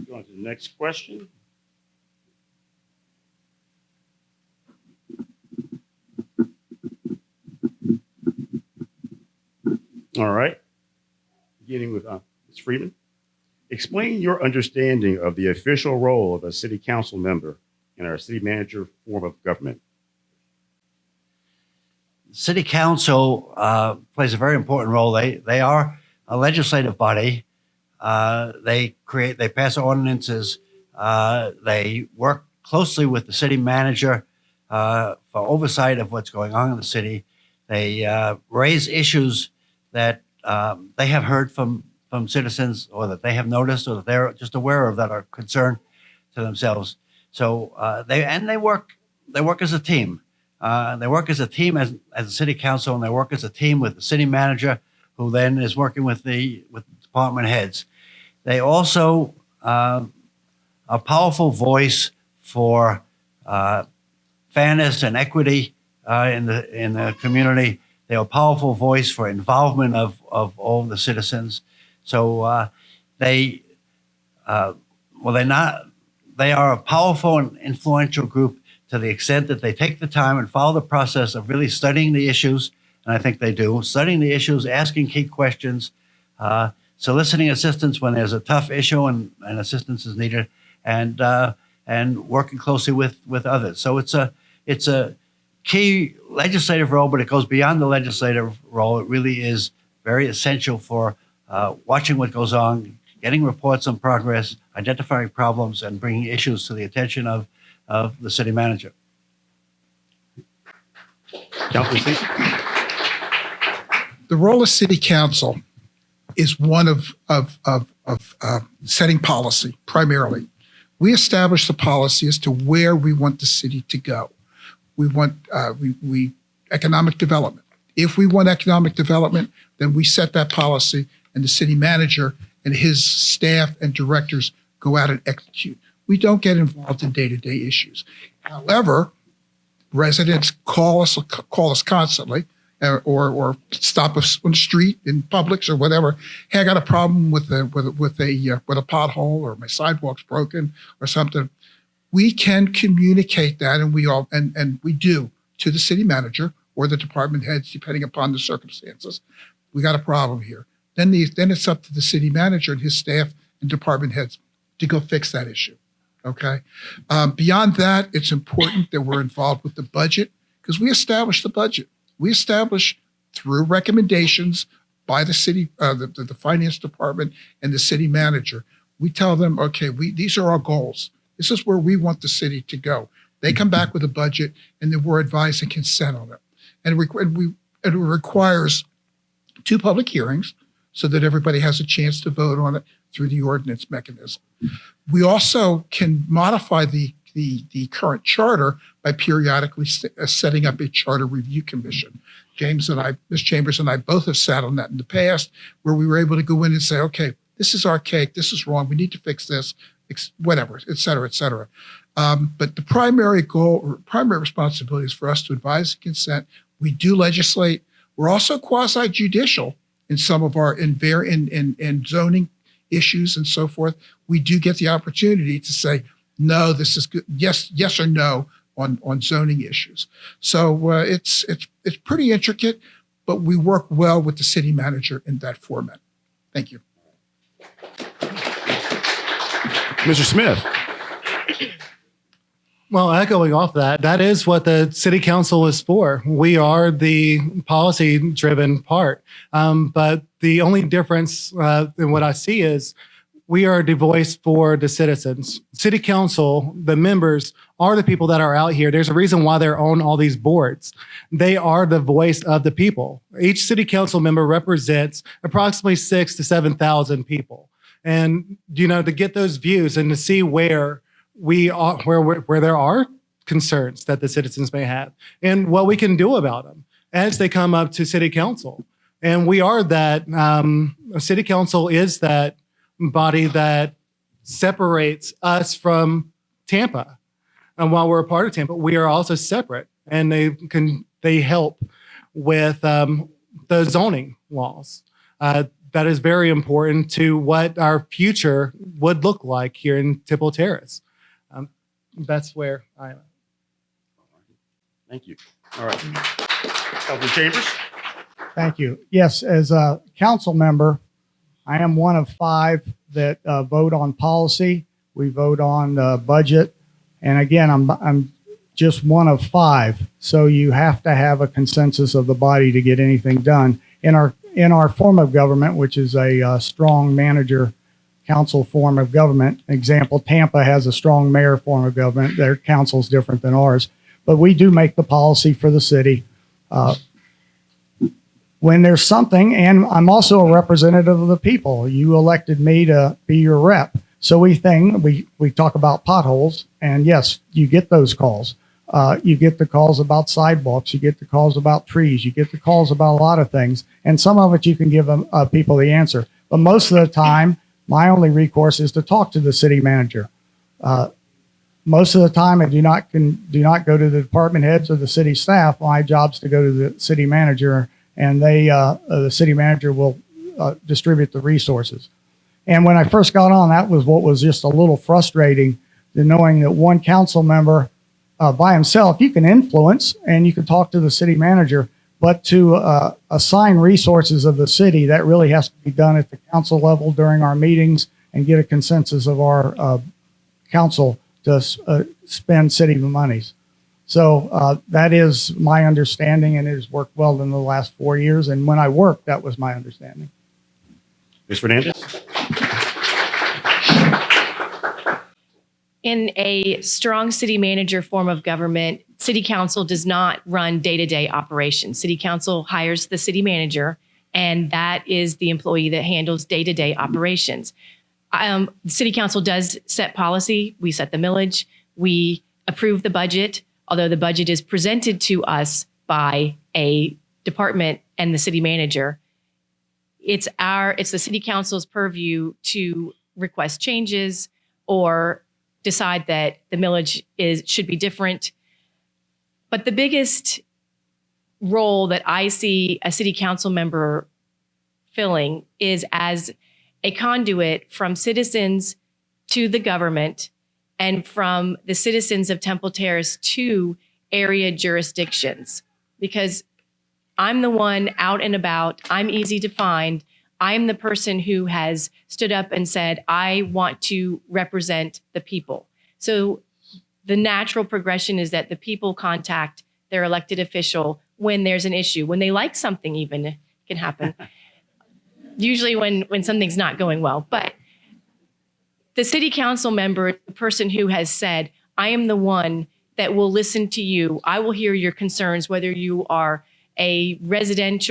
Go on to the next question. All right. Beginning with Ms. Freeman. Explain your understanding of the official role of a city council member in our city manager form of government. City council plays a very important role. They are a legislative body. They pass ordinances. They work closely with the city manager for oversight of what's going on in the city. They raise issues that they have heard from citizens, or that they have noticed, or that they're just aware of, that are concerned to themselves. So they work as a team. They work as a team as a city council, and they work as a team with the city manager, who then is working with the department heads. They also a powerful voice for fairness and equity in the community. They're a powerful voice for involvement of all the citizens. So they are a powerful and influential group to the extent that they take the time and follow the process of really studying the issues, and I think they do, studying the issues, asking key questions, soliciting assistance when there's a tough issue and assistance is needed, and working closely with others. So it's a key legislative role, but it goes beyond the legislative role. It really is very essential for watching what goes on, getting reports on progress, identifying problems, and bringing issues to the attention of the city manager. Councilman Steve? The role of city council is one of setting policy primarily. We establish the policy as to where we want the city to go. We want economic development. If we want economic development, then we set that policy, and the city manager and his staff and directors go out and execute. We don't get involved in day-to-day issues. However, residents call us constantly, or stop us on the street in Publix or whatever. Hey, I got a problem with a pothole, or my sidewalk's broken or something. We can communicate that, and we do, to the city manager or the department heads, depending upon the circumstances. We got a problem here. Then it's up to the city manager and his staff and department heads to go fix that issue. Okay. Beyond that, it's important that we're involved with the budget, because we establish the budget. We establish through recommendations by the city, the finance department and the city manager. We tell them, okay, these are our goals. This is where we want the city to go. They come back with a budget, and then we're advised and consent on it. And it requires 2 public hearings so that everybody has a chance to vote on it through the ordinance mechanism. We also can modify the current charter by periodically setting up a charter review commission. Ms. Chambers and I both have sat on that in the past, where we were able to go in and say, okay, this is archaic, this is wrong, we need to fix this, whatever, et cetera, et cetera. But the primary goal, or primary responsibility, is for us to advise and consent. We do legislate. We're also quasi-judicial in some of our in zoning issues and so forth. We do get the opportunity to say, no, this is good, yes or no on zoning issues. So it's pretty intricate, but we work well with the city manager in that format. Thank you. Mr. Smith? Well, echoing off that is what the city council is for. We are the policy-driven part. But the only difference in what I see is we are the voice for the citizens. City council, the members, are the people that are out here. There's a reason why they're on all these boards. They are the voice of the people. Each city council member represents approximately 6,000 to 7,000 people. And, to get those views and to see where we are, where there are concerns that the citizens may have and what we can do about them as they come up to city council. And we are that, city council is that body that separates us from Tampa. And while we're a part of Tampa, we are also separate, and they help with the zoning laws. That is very important to what our future would look like here in Temple Terrace. That's where I am. Thank you. All right. Councilman Chambers? Thank you. Yes, as a council member, I am one of 5 that vote on policy. We vote on budget. And again, I'm just one of 5. So you have to have a consensus of the body to get anything done. In our form of government, which is a strong manager council form of government. Example, Tampa has a strong mayor form of government. Their council's different than ours. But we do make the policy for the city. When there's something, and I'm also a representative of the people. You elected me to be your rep. So we talk about potholes, and yes, you get those calls. You get the calls about sidewalks. You get the calls about trees. You get the calls about a lot of things. And some of it you can give people the answer. But most of the time, my only recourse is to talk to the city manager. most of the time, I do not go to the department heads or the city staff. My job's to go to the city manager, and the city manager will distribute the resources. And when I first got on, that was what was just a little frustrating, to knowing that one council member by himself, you can influence and you can talk to the city manager, but to assign resources of the city, that really has to be done at the council level during our meetings and get a consensus of our council to spend city monies. So that is my understanding, and it has worked well in the last 4 years. And when I worked, that was my understanding. Ms. Fernandez? In a strong city manager form of government, city council does not run day-to-day operations. City council hires the city manager, and that is the employee that handles day-to-day operations. City council does set policy. We set the millage. We approve the budget, although the budget is presented to us by a department and the city manager. It's the city council's purview to request changes or decide that the millage should be different. But the biggest role that I see a city council member filling is as a conduit from citizens to the government and from the citizens of Temple Terrace to area jurisdictions. Because I'm the one out and about, I'm easy to find. I'm the person who has stood up and said, I want to represent the people. So the natural progression is that the people contact their elected official when there's an issue, when they like something even, it can happen. Usually when something's not going well. But the city council member, the person who has said, I am the one that will listen to you. I will hear your concerns, whether you are a resident,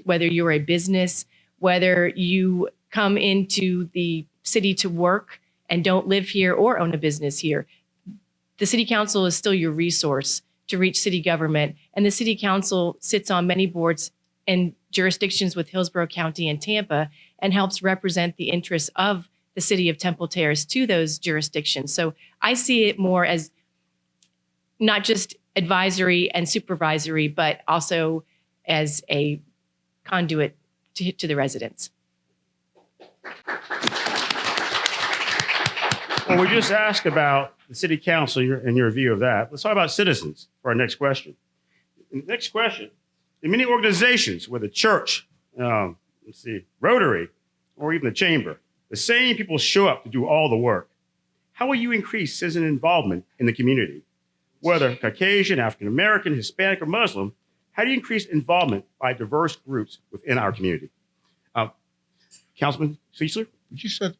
whether you're a business, whether you come into the city to work and don't live here or own a business here. The city council is still your resource to reach city government. And the city council sits on many boards and jurisdictions with Hillsborough County and Tampa and helps represent the interests of the city of Temple Terrace to those jurisdictions. So I see it more as not just advisory and supervisory, but also as a conduit to the residents. Well, we just asked about the city council and your view of that. Let's talk about citizens for our next question. In the next question, in many organizations, whether church, Rotary, or even the chamber, the same people show up to do all the work. How will you increase citizen involvement in the community? Whether Caucasian, African American, Hispanic, or Muslim, how do you increase involvement by diverse groups within our community? Councilman Cecler?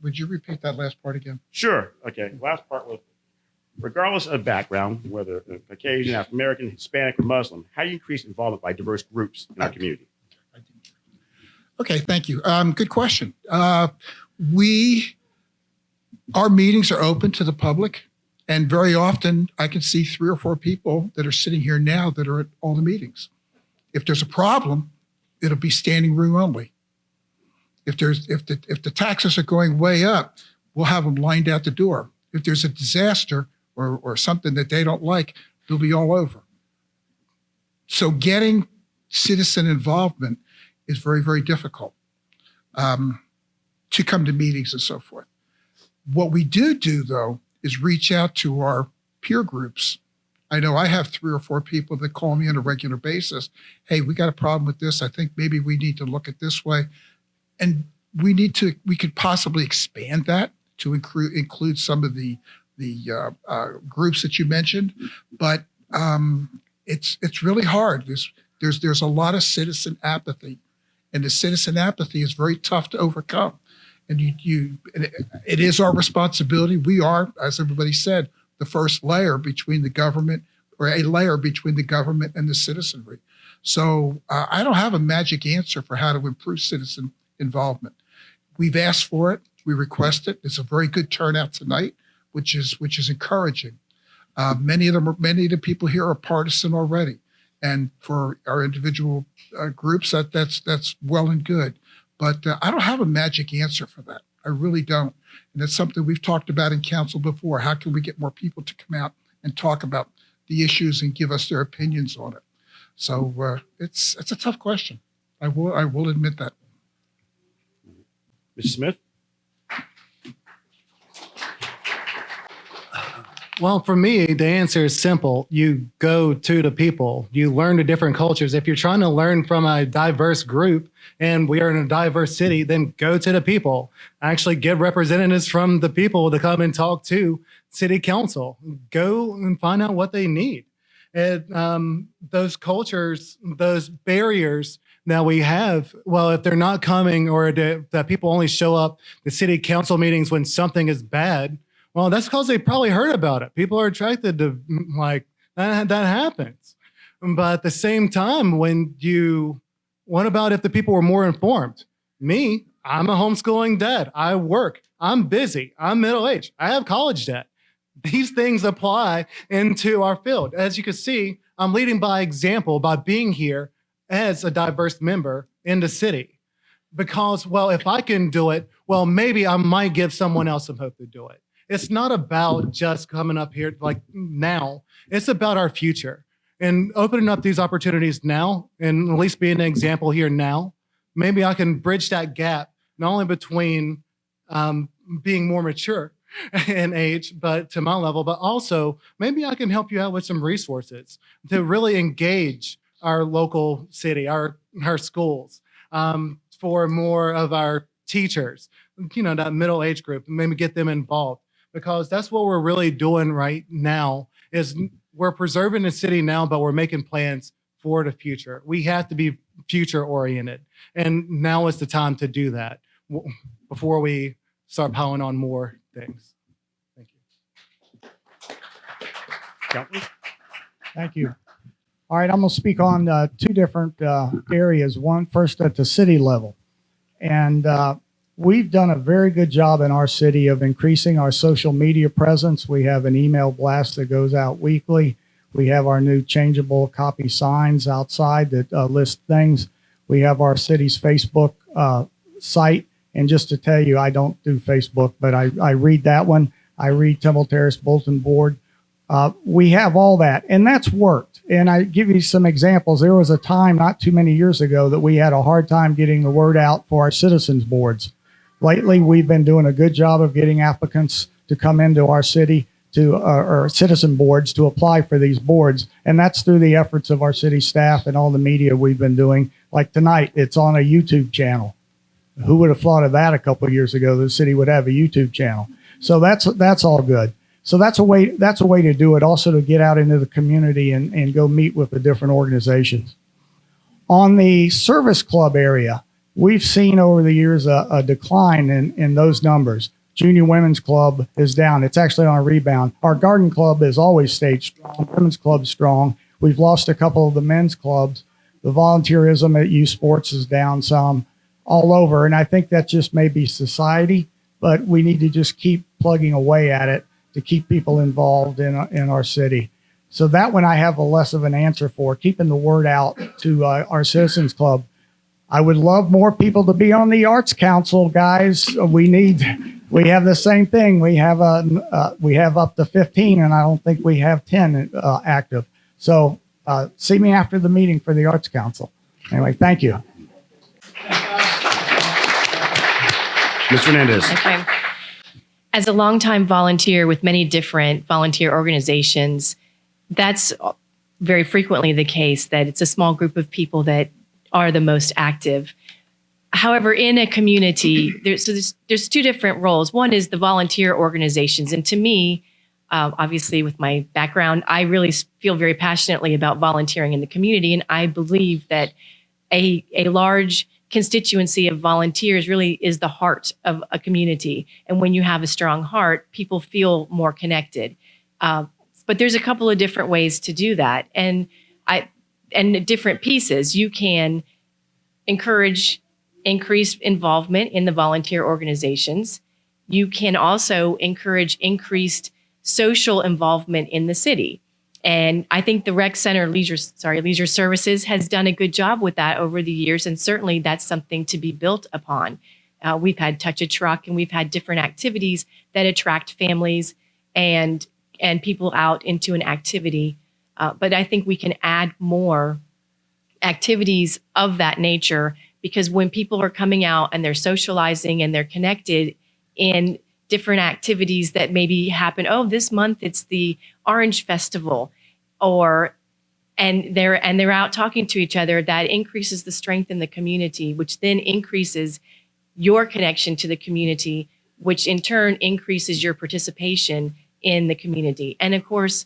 Would you repeat that last part again? Sure. Okay. Last part was, regardless of background, whether Caucasian, African American, Hispanic, or Muslim, how do you increase involvement by diverse groups in our community? Okay, thank you. Good question. Our meetings are open to the public, and very often I can see 3 or 4 people that are sitting here now that are at all the meetings. If there's a problem, it'll be standing room only. If the taxes are going way up, we'll have them lined out the door. If there's a disaster or something that they don't like, they'll be all over. So getting citizen involvement is very, very difficult to come to meetings and so forth. What we do though is reach out to our peer groups. I know I have 3 or 4 people that call me on a regular basis. Hey, we got a problem with this. I think maybe we need to look at this way. And we could possibly expand that to include some of the groups that you mentioned, but it's really hard. There's a lot of citizen apathy, and the citizen apathy is very tough to overcome. And it is our responsibility. We are, as everybody said, the first layer between the government, or a layer between the government and the citizenry. So I don't have a magic answer for how to improve citizen involvement. We've asked for it. We request it. It's a very good turnout tonight, which is encouraging. Many of the people here are partisan already, and for our individual groups, that's well and good. But I don't have a magic answer for that. I really don't. And it's something we've talked about in council before. How can we get more people to come out and talk about the issues and give us their opinions on it? So it's a tough question. I will admit that. Mr. Smith? Well, for me, the answer is simple. You go to the people. You learn the different cultures. If you're trying to learn from a diverse group and we are in a diverse city, then go to the people. Actually get representatives from the people to come and talk to city council. Go and find out what they need. And those cultures, those barriers that we have, well, if they're not coming or that people only show up to city council meetings when something is bad, well, that's because they probably heard about it. People are attracted to like that happens. But at the same time, what about if the people were more informed? Me, I'm a homeschooling dad. I work. I'm busy. I'm middle-aged. I have college debt. These things apply into our field. As you can see, I'm leading by example by being here as a diverse member in the city. Because, well, if I can do it, well, maybe I might give someone else some hope to do it. It's not about just coming up here like now. It's about our future and opening up these opportunities now and at least being an example here now. Maybe I can bridge that gap, not only between being more mature in age, but to my level, but also maybe I can help you out with some resources to really engage our local city, our schools, for more of our teachers, that middle age group, maybe get them involved. Because that's what we're really doing right now is we're preserving the city now, but we're making plans for the future. We have to be future oriented. And now is the time to do that before we start piling on more things. Thank you. Thank you. All right, I'm going to speak on two different areas. One, first at the city level. And we've done a very good job in our city of increasing our social media presence. We have an email blast that goes out weekly. We have our new changeable copy signs outside that list things. We have our city's Facebook site. And just to tell you, I don't do Facebook, but I read that one. I read Temple Terrace Bulletin Board. We have all that, and that's worked. And I give you some examples. There was a time not too many years ago that we had a hard time getting the word out for our citizens boards. Lately, we've been doing a good job of getting applicants to come into our city or citizen boards to apply for these boards. And that's through the efforts of our city staff and all the media we've been doing. Like tonight, it's on a YouTube channel. Who would have thought of that a couple of years ago? The city would have a YouTube channel. So that's all good. So that's a way to do it. Also to get out into the community and go meet with the different organizations. On the service club area, we've seen over the years a decline in those numbers. Junior Women's Club is down. It's actually on a rebound. Our garden club has always stayed strong. Women's Club is strong. We've lost a couple of the men's clubs. The volunteerism at youth sports is down some all over. And I think that just may be society, but we need to just keep plugging away at it to keep people involved in our city. So that one I have a less of an answer for, keeping the word out to our Citizens Club. I would love more people to be on the Arts Council, guys. We have the same thing. We have up to 15, and I don't think we have 10 active. So see me after the meeting for the Arts Council. Anyway, thank you. Ms. Fernandez. Okay. As a longtime volunteer with many different volunteer organizations, that's very frequently the case that it's a small group of people that are the most active. However, in a community, there's two different roles. One is the volunteer organizations. And to me, obviously with my background, I really feel very passionately about volunteering in the community. And I believe that a large constituency of volunteers really is the heart of a community. And when you have a strong heart, people feel more connected. But there's a couple of different ways to do that. And different pieces. You can encourage increased involvement in the volunteer organizations. You can also encourage increased social involvement in the city. And I think the Rec Center Leisure Services has done a good job with that over the years. And certainly that's something to be built upon. We've had Touch a Truck, and we've had different activities that attract families and people out into an activity. But I think we can add more activities of that nature, because when people are coming out and they're socializing and they're connected in different activities that maybe happen, oh, this month it's the Orange Festival, and they're out talking to each other, that increases the strength in the community, which then increases your connection to the community, which in turn increases your participation in the community. And of course,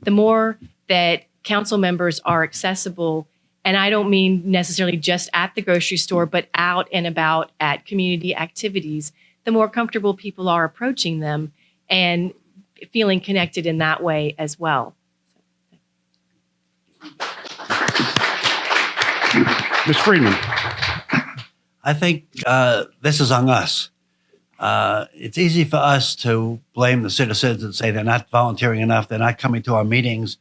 the more that council members are accessible, and I don't mean necessarily just at the grocery store, but out and about at community activities, the more comfortable people are approaching them and feeling connected in that way as well. Ms. Freeman. I think this is on us. It's easy for us to blame the citizens and say they're not volunteering enough, they're not coming to our meetings,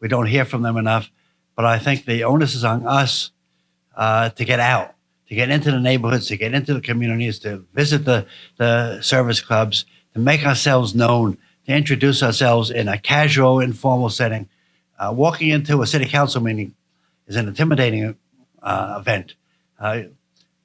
we don't hear from them enough. But I think the onus is on us to get out, to get into the neighborhoods, to get into the communities, to visit the service clubs, to make ourselves known, to introduce ourselves in a casual, informal setting. Walking into a city council meeting is an intimidating event.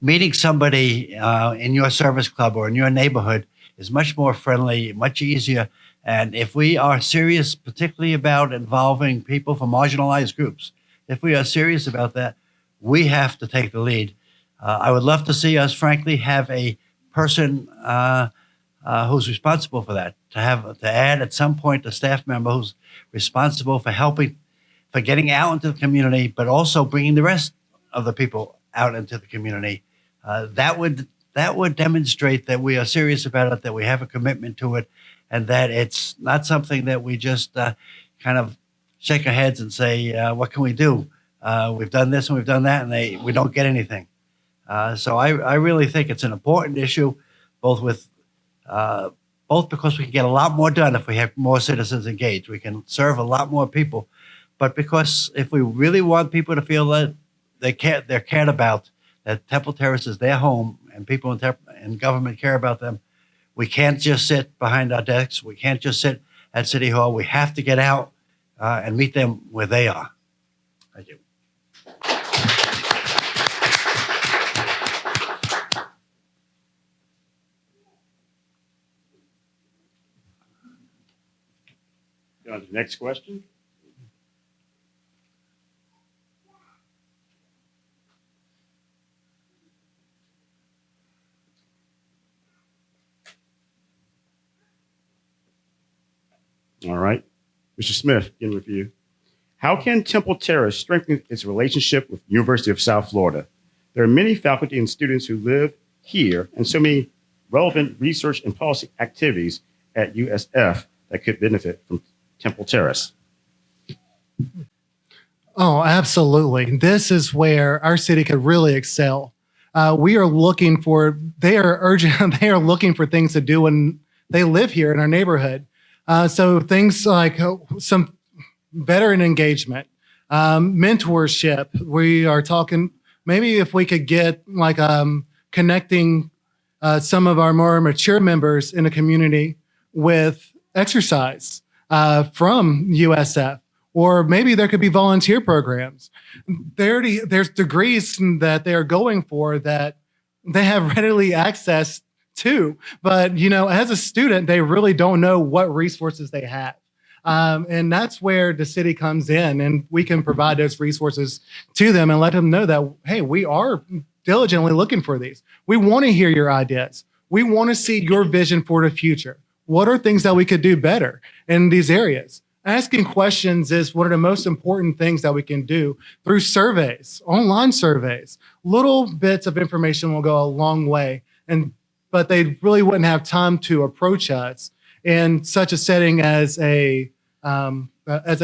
Meeting somebody in your service club or in your neighborhood is much more friendly, much easier. And if we are serious, particularly about involving people from marginalized groups, if we are serious about that, we have to take the lead. I would love to see us, frankly, have a person who's responsible for that, to add at some point a staff member who's responsible for helping, for getting out into the community, but also bringing the rest of the people out into the community. That would demonstrate that we are serious about it, that we have a commitment to it, and that it's not something that we just kind of shake our heads and say, what can we do? We've done this and we've done that, and we don't get anything. So I really think it's an important issue, both because we can get a lot more done if we have more citizens engaged. We can serve a lot more people, but because if we really want people to feel that they're cared about, that Temple Terrace is their home, and people in government care about them, we can't just sit behind our desks. We can't just sit at City Hall. We have to get out and meet them where they are. Thank you. On to the next question. All right. Mr. Smith, begin with you. How can Temple Terrace strengthen its relationship with University of South Florida? There are many faculty and students who live here and so many relevant research and policy activities at USF that could benefit from Temple Terrace. Oh, absolutely. This is where our city could really excel. They are looking for looking for things to do when they live here in our neighborhood. So things like some veteran engagement, mentorship. We are talking, maybe if we could get like connecting some of our more mature members in the community with exercise from USF, or maybe there could be volunteer programs. There's degrees that they're going for that they have readily access to, but as a student, they really don't know what resources they have. And that's where the city comes in, and we can provide those resources to them and let them know that, hey, we are diligently looking for these. We want to hear your ideas. We want to see your vision for the future. What are things that we could do better in these areas? Asking questions is one of the most important things that we can do through surveys, online surveys. Little bits of information will go a long way, but they really wouldn't have time to approach us in such a setting as a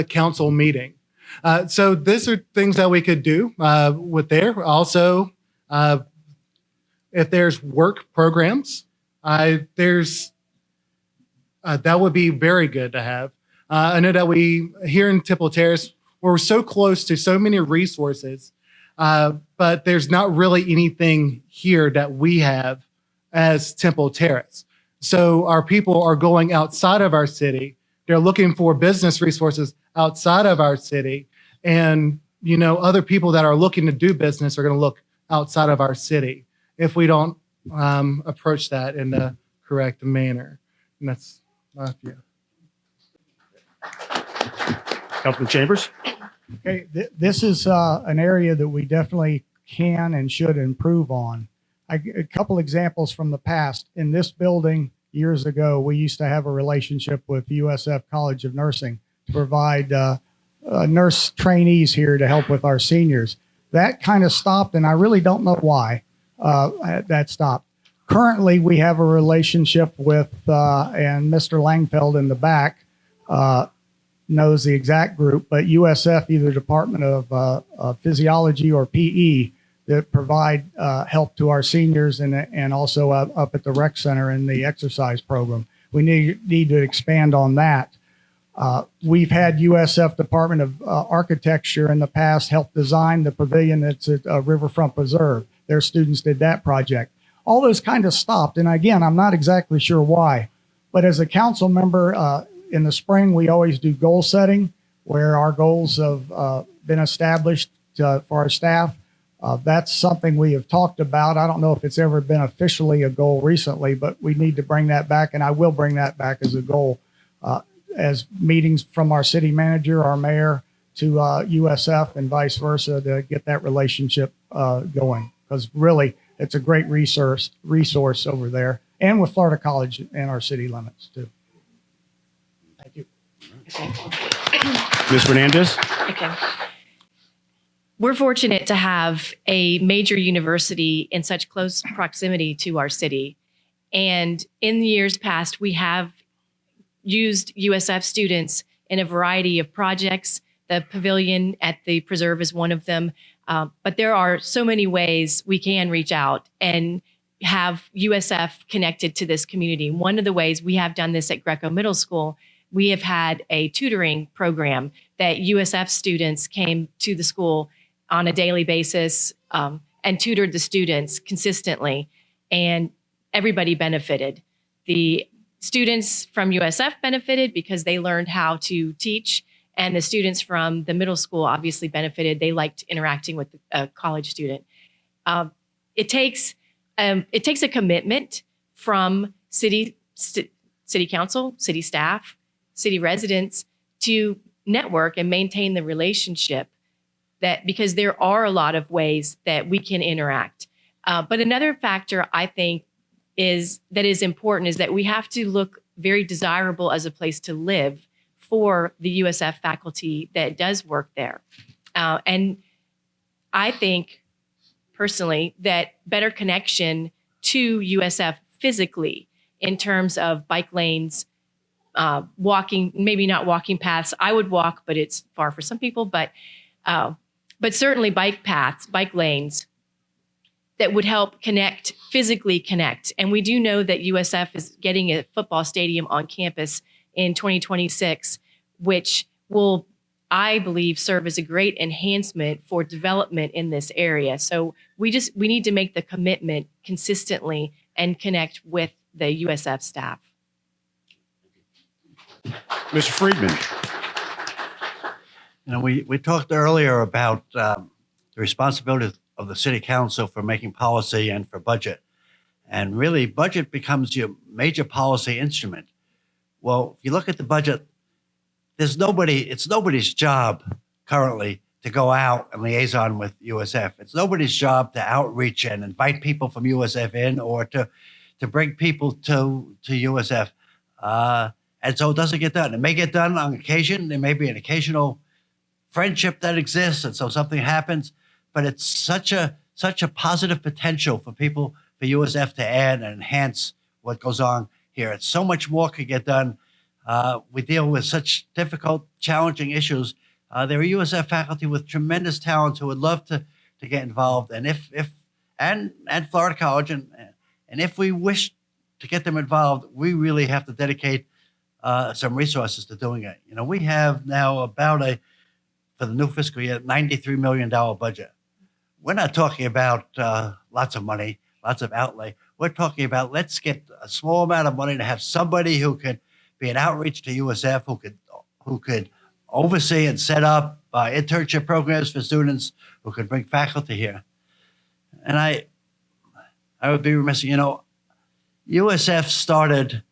council meeting. So these are things that we could do with there. Also, if there's work programs, that would be very good to have. I know that we here in Temple Terrace, we're so close to so many resources. But there's not really anything here that we have as Temple Terrace. So our people are going outside of our city. They're looking for business resources outside of our city. And, other people that are looking to do business are going to look outside of our city if we don't approach that in the correct manner. And that's my view. Councilman Chambers? Okay, this is an area that we definitely can and should improve on. A couple examples from the past. In this building years ago, we used to have a relationship with USF College of Nursing to provide nurse trainees here to help with our seniors. That kind of stopped, and I really don't know why that stopped. Currently, we have a relationship with, and Mr. Langfeld in the back knows the exact group, but USF, either Department of Physiology or PE, that provide help to our seniors and also up at the rec center in the exercise program. We need to expand on that. We've had USF Department of Architecture in the past help design the pavilion that's at Riverfront Preserve. Their students did that project. All those kind of stopped. And again, I'm not exactly sure why. But as a council member, in the spring, we always do goal setting where our goals have been established for our staff. That's something we have talked about. I don't know if it's ever been officially a goal recently, but we need to bring that back. And I will bring that back as a goal. As meetings from our city manager, our mayor, to USF and vice versa to get that relationship going. Because really, it's a great resource over there, and with Florida College and our city limits too. Thank you. Ms. Fernandez? Okay. We're fortunate to have a major university in such close proximity to our city. And in the years past, we have used USF students in a variety of projects. The pavilion at the preserve is one of them. But there are so many ways we can reach out and have USF connected to this community. One of the ways we have done this at Greco Middle School, we have had a tutoring program that USF students came to the school on a daily basis and tutored the students consistently, and everybody benefited. The students from USF benefited because they learned how to teach, and the students from the middle school obviously benefited. They liked interacting with a college student. It takes a commitment from city council, city staff, city residents to network and maintain the relationship, that because there are a lot of ways that we can interact. But another factor I think is important is that we have to look very desirable as a place to live for the USF faculty that does work there. And I think personally that better connection to USF physically in terms of bike lanes, walking, maybe not walking paths. I would walk, but it's far for some people, but certainly bike paths, bike lanes that would help physically connect. And we do know that USF is getting a football stadium on campus in 2026, which will, I believe, serve as a great enhancement for development in this area. So we need to make the commitment consistently and connect with the USF staff. Mr. Friedman? We talked earlier about the responsibility of the city council for making policy and for budget. And really, budget becomes your major policy instrument. Well, if you look at the budget, it's nobody's job currently to go out and liaison with USF. It's nobody's job to outreach and invite people from USF in or to bring people to USF. And so it doesn't get done. It may get done on occasion. There may be an occasional friendship that exists, and so something happens. But it's such a positive potential for USF to add and enhance what goes on here. It's so much more could get done. We deal with such difficult, challenging issues. There are USF faculty with tremendous talents who would love to get involved, and and Florida College, and if we wish to get them involved, we really have to dedicate some resources to doing it. We have now for the new fiscal year, $93 million budget. we're not talking about lots of money, lots of outlay. We're talking about let's get a small amount of money to have somebody who could be an outreach to USF, who could oversee and set up internship programs for students, who could bring faculty here. And I would be remiss, USF started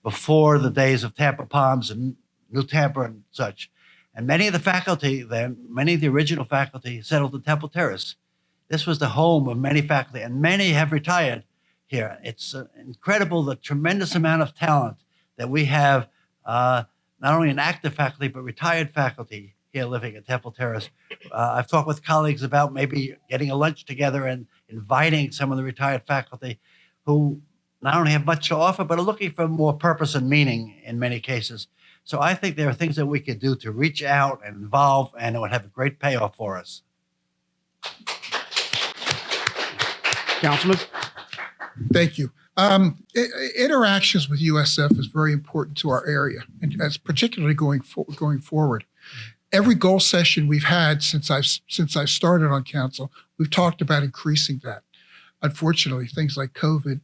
before the days of Tampa Palms and New Tampa and such. And many of the faculty then, many of the original faculty settled in Temple Terrace. This was the home of many faculty, and many have retired here. It's incredible, the tremendous amount of talent that we have, not only in active faculty, but retired faculty here living at Temple Terrace. I've talked with colleagues about maybe getting a lunch together and inviting some of the retired faculty who not only have much to offer, but are looking for more purpose and meaning in many cases. So I think there are things that we could do to reach out and involve, and it would have a great payoff for us. Councilman? Thank you. Interactions with USF is very important to our area, and as particularly going forward. Every goal session we've had since I've started on council, we've talked about increasing that. Unfortunately, things like COVID,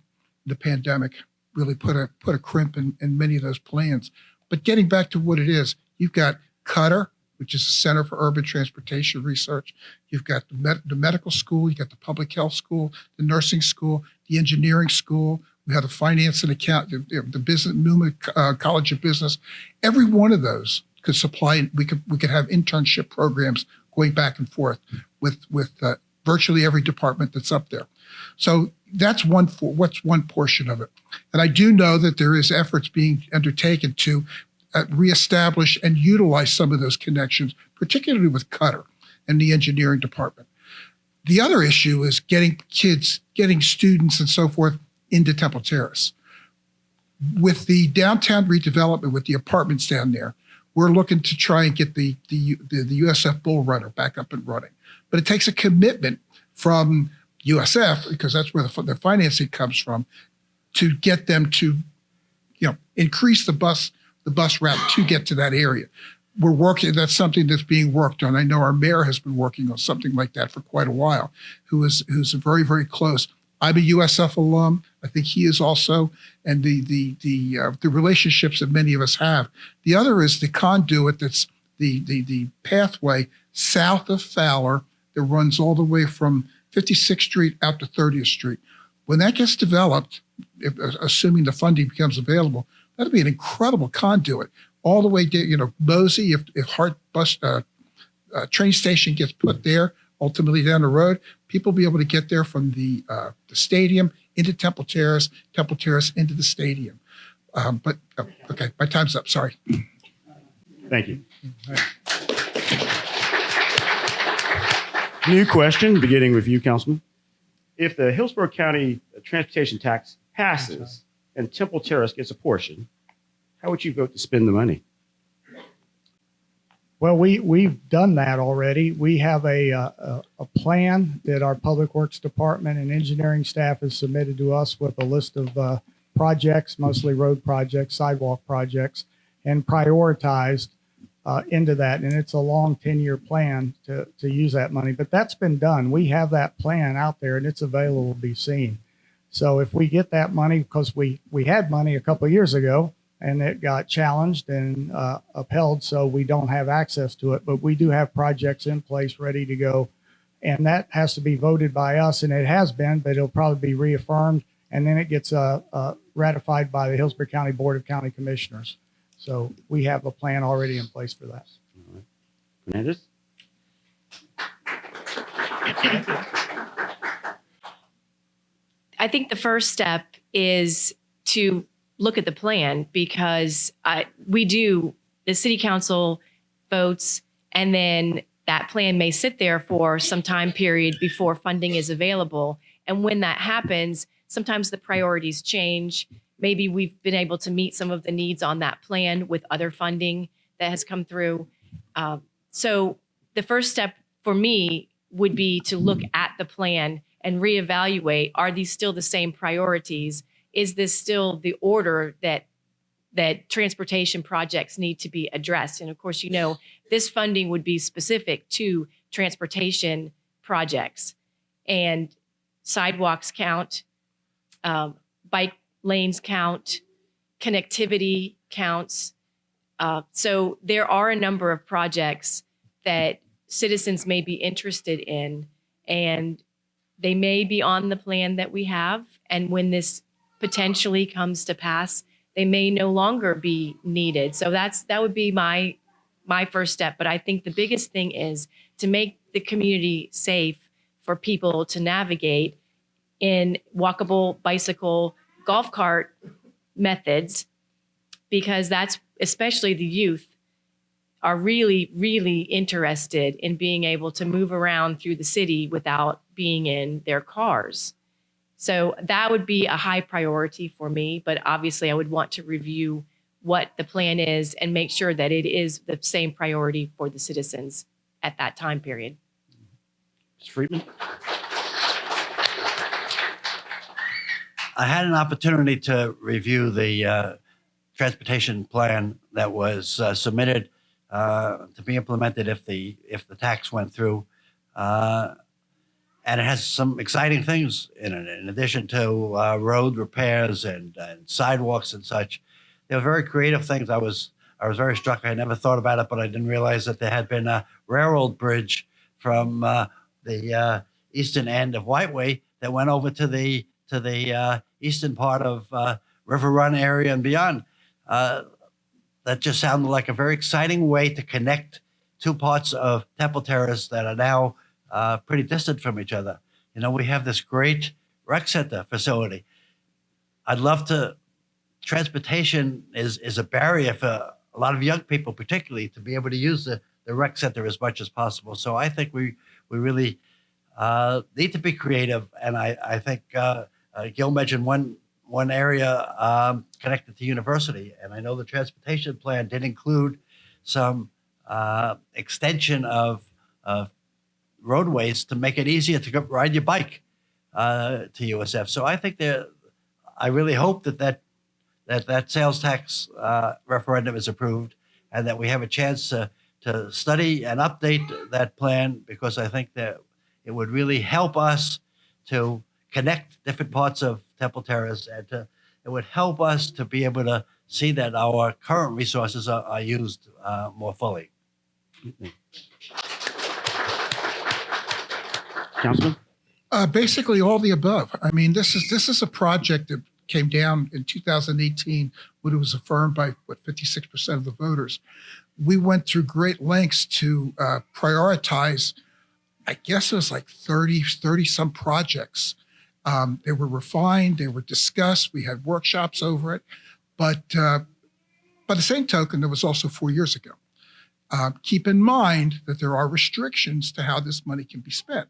the pandemic, really put a crimp in many of those plans. But getting back to what it is, you've got Cutter, which is a Center for Urban Transportation Research. You've got the medical school, you've got the public health school, the nursing school, the engineering school. We have the finance and account, the business, Numa College of Business. Every one of those could supply. We could have internship programs going back and forth with virtually every department that's up there. So that's one portion of it. And I do know that there is efforts being undertaken to reestablish and utilize some of those connections, particularly with Cutter and the engineering department. The other issue is getting students and so forth into Temple Terrace. With the downtown redevelopment, with the apartments down there, we're looking to try and get the USF Bull Runner back up and running. But it takes a commitment from USF, because that's where the financing comes from, to get them to, increase the bus route to get to that area. We're working. That's something that's being worked on. I know our mayor has been working on something like that for quite a while. Who's very, very close. I'm a USF alum. I think he is also, and the relationships that many of us have. The other is the conduit. That's the pathway south of Fowler that runs all the way from 56th Street out to 30th Street. When that gets developed, assuming the funding becomes available, that'll be an incredible conduit all the way to, Mosey, if Hart bus train station gets put there, ultimately down the road, people will be able to get there from the stadium into Temple Terrace into the stadium. Okay, my time's up, sorry. Thank you. New question, beginning with you, Councilman. If the Hillsborough County transportation tax passes and Temple Terrace gets a portion, how would you vote to spend the money? Well, we've done that already. We have a plan that our Public Works Department and engineering staff has submitted to us with a list of projects, mostly road projects, sidewalk projects, and prioritized into that. And it's a long 10-year plan to use that money. But that's been done. We have that plan out there, and it's available to be seen. So if we get that money, because we had money a couple of years ago, and it got challenged and upheld, so we don't have access to it. But we do have projects in place ready to go, and that has to be voted by us, and it has been, but it'll probably be reaffirmed, and then it gets ratified by the Hillsborough County Board of County Commissioners. So we have a plan already in place for that. All right. Fernandez? I think the first step is to look at the plan, because the city council votes, and then that plan may sit there for some time period before funding is available. And when that happens, sometimes the priorities change. Maybe we've been able to meet some of the needs on that plan with other funding that has come through. So the first step for me would be to look at the plan and reevaluate, are these still the same priorities? Is this still the order that transportation projects need to be addressed? And of course, this funding would be specific to transportation projects. and sidewalks count, bike lanes count, connectivity counts. So there are a number of projects that citizens may be interested in, and they may be on the plan that we have. And when this potentially comes to pass, they may no longer be needed. So that would be my first step. But I think the biggest thing is to make the community safe for people to navigate in walkable, bicycle, golf cart methods, because that's especially the youth are really, really interested in being able to move around through the city without being in their cars. So that would be a high priority for me, but obviously I would want to review what the plan is and make sure that it is the same priority for the citizens at that time period. Mr. Friedman? I had an opportunity to review the transportation plan that was submitted to be implemented if the tax went through, and it has some exciting things in it. In addition to road repairs and sidewalks and such, they were very creative things. I was very struck. I never thought about it, but I didn't realize that there had been a railroad bridge from the eastern end of Whiteway that went over to the eastern part of River Run area and beyond. That just sounded like a very exciting way to connect two parts of Temple Terrace that are now pretty distant from each other. You know, we have this great rec center facility. I'd love to. Transportation is a barrier for a lot of young people, particularly, to be able to use the rec center as much as possible. So I think we really need to be creative, and I think Gil mentioned one area connected to university, and I know the transportation plan did include some extension of roadways to make it easier to ride your bike to USF. So I think I really hope that sales tax referendum is approved, and that we have a chance to study and update that plan, because I think that it would really help us to connect different parts of Temple Terrace, and it would help us to be able to see that our current resources are used more fully. Councilman? Basically, all the above. I mean, this is a project that came down in 2018 when it was affirmed by 56% of the voters. We went through great lengths to prioritize. I guess it was like 30 some projects. They were refined, they were discussed, we had workshops over it. But by the same token, there was also 4 years ago. Keep in mind that there are restrictions to how this money can be spent.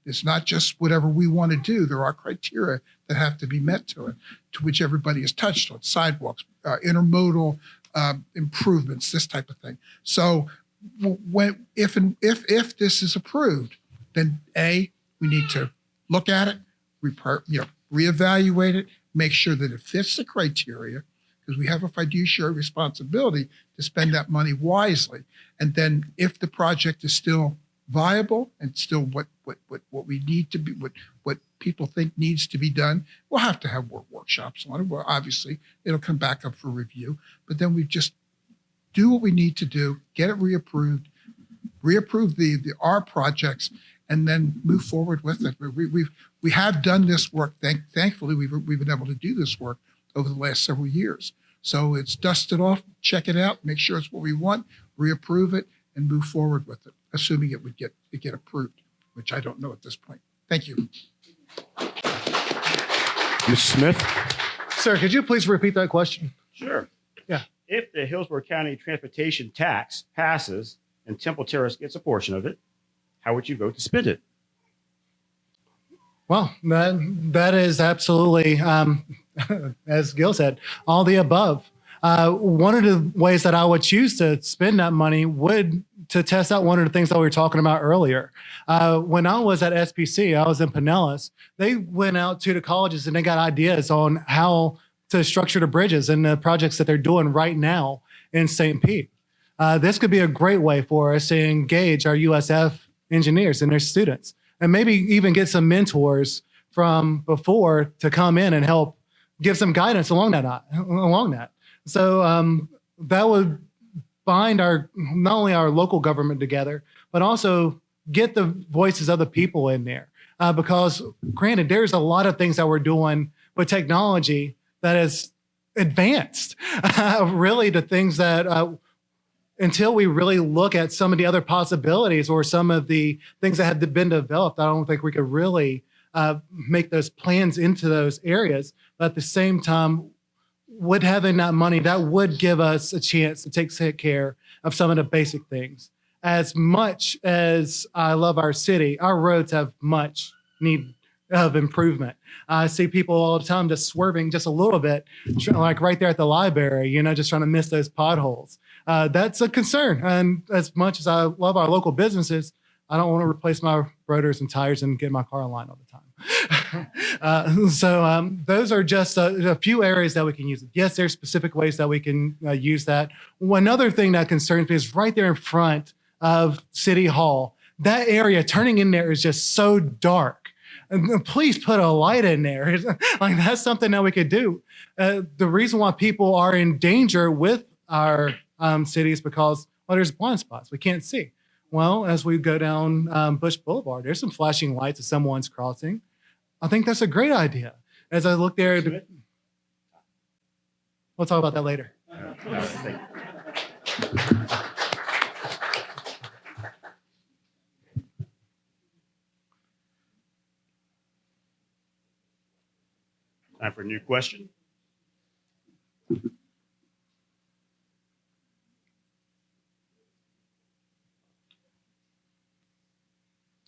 It's not just whatever we want to do. There are criteria that have to be met to it, to which everybody has touched on: sidewalks, intermodal improvements, this type of thing. So if this is approved, then we need to look at it, reevaluate it, make sure that it fits the criteria, because we have a fiduciary responsibility to spend that money wisely. And then if the project is still viable and still what we need to be, what people think needs to be done, we'll have to have workshops on it. Well, obviously, it'll come back up for review, but then we just do what we need to do, get it reapprove our projects, and then move forward with it. We have done this work. Thankfully, we've been able to do this work over the last several years. So it's dusted off, check it out, make sure it's what we want, reapprove it, and move forward with it, assuming it would get approved, which I don't know at this point. Thank you. Mr. Smith? Sir, could you please repeat that question? Sure. Yeah. If the Hillsborough County transportation tax passes and Temple Terrace gets a portion of it, how would you vote to spend it? Well, that is absolutely, as Gil said, all the above. One of the ways that I would choose to spend that money would to test out one of the things that we were talking about earlier. When I was at SPC, I was in Pinellas. They went out to the colleges and they got ideas on how to structure the bridges and the projects that they're doing right now in St. Pete. This could be a great way for us to engage our USF engineers and their students and maybe even get some mentors from before to come in and help give some guidance along that. So that would bind not only our local government together, but also get the voices of the people in there. Because granted, there's a lot of things that we're doing with technology that is advanced, really the things that until we really look at some of the other possibilities or some of the things that have been developed, I don't think we could really make those plans into those areas. But at the same time, with having that money, that would give us a chance to take care of some of the basic things. As much as I love our city, our roads have much need of improvement. I see people all the time just swerving just a little bit, like right there at the library, just trying to miss those potholes. That's a concern. And as much as I love our local businesses, I don't want to replace my rotors and tires and get my car in line all the time. So those are just a few areas that we can use it. Yes, there's specific ways that we can use that. One other thing that concerns me is right there in front of City Hall. That area turning in there is just so dark. And please put a light in there. Like that's something that we could do. The reason why people are in danger with our city is because, well, there's blind spots. We can't see. Well, as we go down Bush Boulevard, there's some flashing lights as someone's crossing. I think that's a great idea. As I look there, we'll talk about that later. Time for a new question.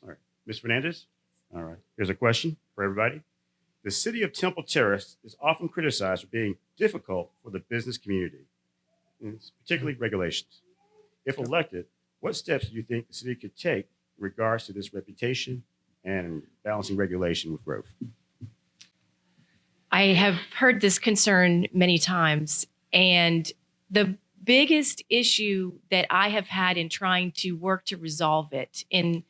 All right, Ms. Fernandez? All right, here's a question for everybody. The city of Temple Terrace is often criticized for being difficult for the business community, and particularly regulations. If elected, what steps do you think the city could take in regards to this reputation and balancing regulation with growth? I have heard this concern many times, and the biggest issue that I have had in trying to work to resolve it in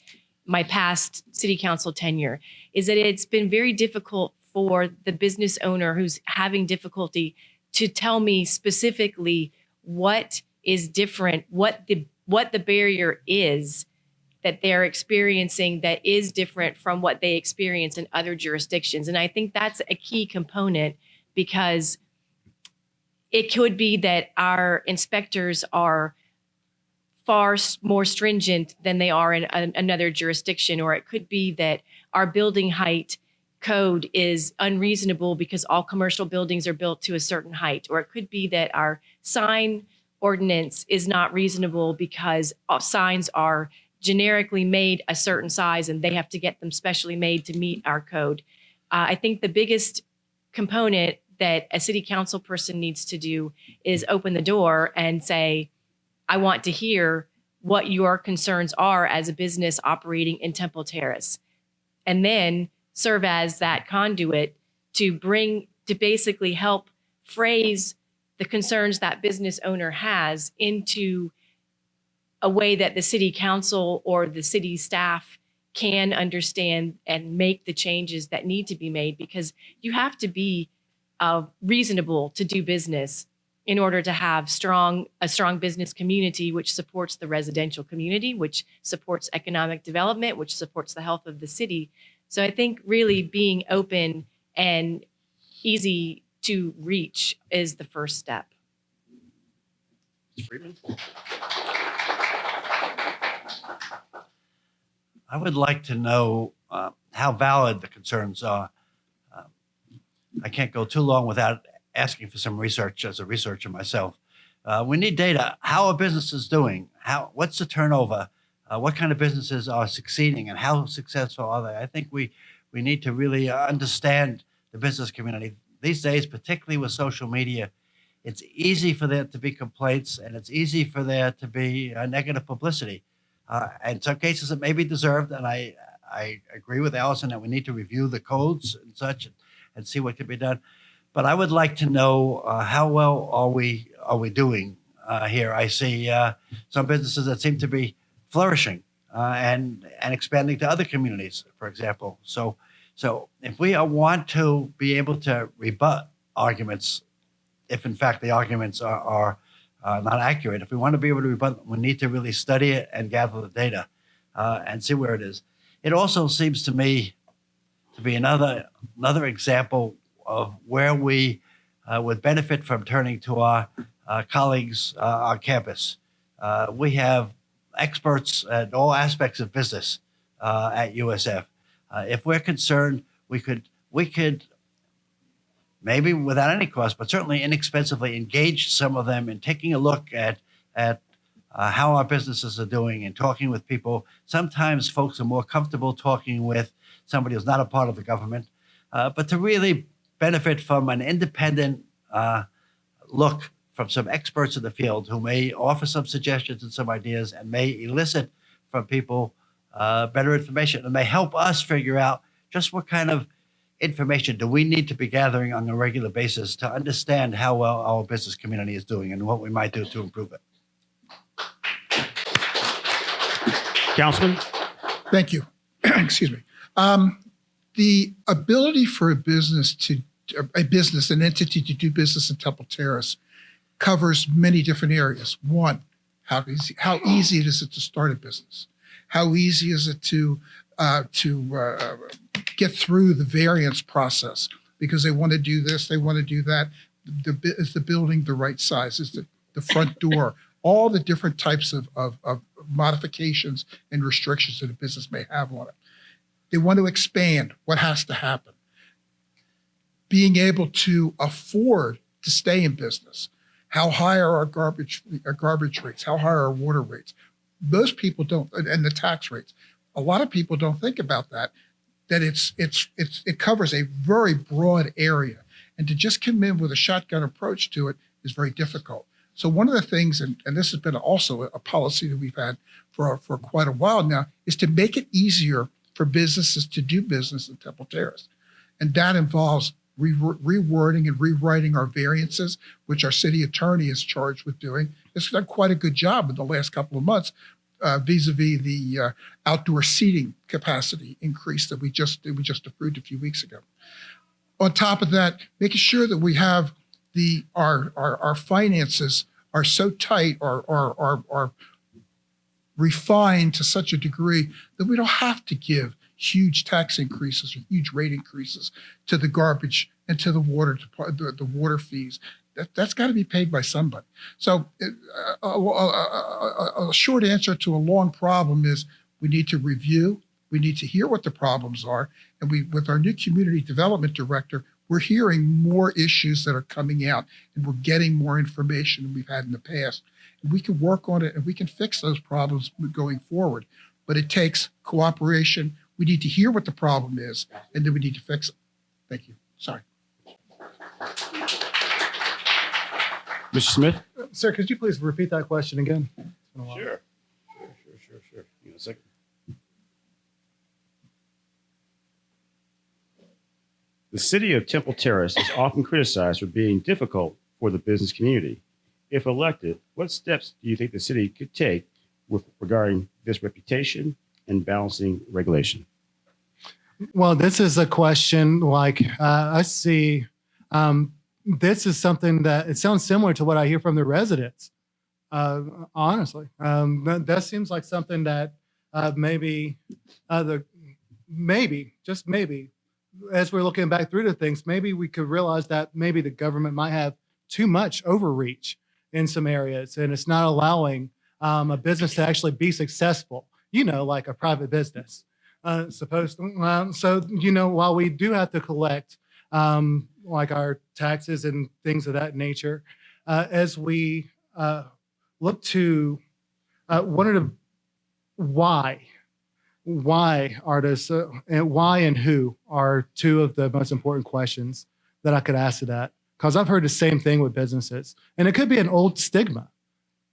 my past city council tenure is that it's been very difficult for the business owner who's having difficulty to tell me specifically what is different, what the barrier is that they're experiencing that is different from what they experience in other jurisdictions. And I think that's a key component because it could be that our inspectors are far more stringent than they are in another jurisdiction, or it could be that our building height code is unreasonable because all commercial buildings are built to a certain height, or it could be that our sign ordinance is not reasonable because signs are generically made a certain size and they have to get them specially made to meet our code. I think the biggest component that a city council person needs to do is open the door and say, I want to hear what your concerns are as a business operating in Temple Terrace, and then serve as that conduit to basically help phrase the concerns that business owner has into a way that the city council or the city staff can understand and make the changes that need to be made, because you have to be reasonable to do business in order to have a strong business community, which supports the residential community, which supports economic development, which supports the health of the city. So I think really being open and easy to reach is the first step. Ms. Friedman? I would like to know how valid the concerns are. I can't go too long without asking for some research as a researcher myself. We need data. How are businesses doing? What's the turnover? What kind of businesses are succeeding and how successful are they? I think we need to really understand the business community. These days, particularly with social media, it's easy for there to be complaints and it's easy for there to be negative publicity. In some cases, it may be deserved, and I agree with Allison that we need to review the codes and such and see what can be done. But I would like to know how well are we doing here? I see some businesses that seem to be flourishing. and expanding to other communities, for example. So if we want to be able to rebut arguments, if in fact the arguments are not accurate, if we want to be able to rebut them, we need to really study it and gather the data and see where it is. It also seems to me to be another example of where we would benefit from turning to our colleagues on campus. We have experts at all aspects of business at USF. If we're concerned, we could maybe without any cost, but certainly inexpensively engage some of them in taking a look at how our businesses are doing and talking with people. Sometimes folks are more comfortable talking with somebody who's not a part of the government, but to really benefit from an independent look from some experts in the field who may offer some suggestions and some ideas and may elicit from people better information and may help us figure out just what kind of information do we need to be gathering on a regular basis to understand how well our business community is doing and what we might do to improve it. Councilman? Thank you. Excuse me. The ability for an entity to do business in Temple Terrace covers many different areas. One, how easy is it to start a business? How easy is it to get through the variance process because they want to do this, they want to do that. Is the building the right size? Is the front door? All the different types of modifications and restrictions that a business may have on it. They want to expand. What has to happen? Being able to afford to stay in business. How high are our garbage rates? How high are our water rates? Most people don't, and the tax rates. A lot of people don't think about that. That it covers a very broad area, and to just come in with a shotgun approach to it is very difficult. So one of the things, and this has been also a policy that we've had for quite a while now, is to make it easier for businesses to do business in Temple Terrace, and that involves rewording and rewriting our variances, which our city attorney is charged with doing. It's done quite a good job in the last couple of months. Vis-a-vis the outdoor seating capacity increase that we just approved a few weeks ago. On top of that, making sure that we have our finances are so tight or refined to such a degree that we don't have to give huge tax increases or huge rate increases to the garbage and to the water fees. That's got to be paid by somebody. So a short answer to a long problem is we need to review, we need to hear what the problems are, and with our new community development director, we're hearing more issues that are coming out, and we're getting more information than we've had in the past. And we can work on it, and we can fix those problems going forward. But it takes cooperation. We need to hear what the problem is, and then we need to fix it. Thank you. Sorry. Mr. Smith? Sir, could you please repeat that question again? It's been a while. Sure. Give me a second. The city of Temple Terrace is often criticized for being difficult for the business community. If elected, what steps do you think the city could take regarding this reputation and balancing regulation? Well, this is a question like I see. This is something that it sounds similar to what I hear from the residents. Honestly, that seems like something that maybe just maybe, as we're looking back through the things, maybe we could realize that maybe the government might have too much overreach in some areas, and it's not allowing a business to actually be successful. Like a private business. So while we do have to collect like our taxes and things of that nature, as we look to why artists and why and who are two of the most important questions that I could ask to that, because I've heard the same thing with businesses, and it could be an old stigma.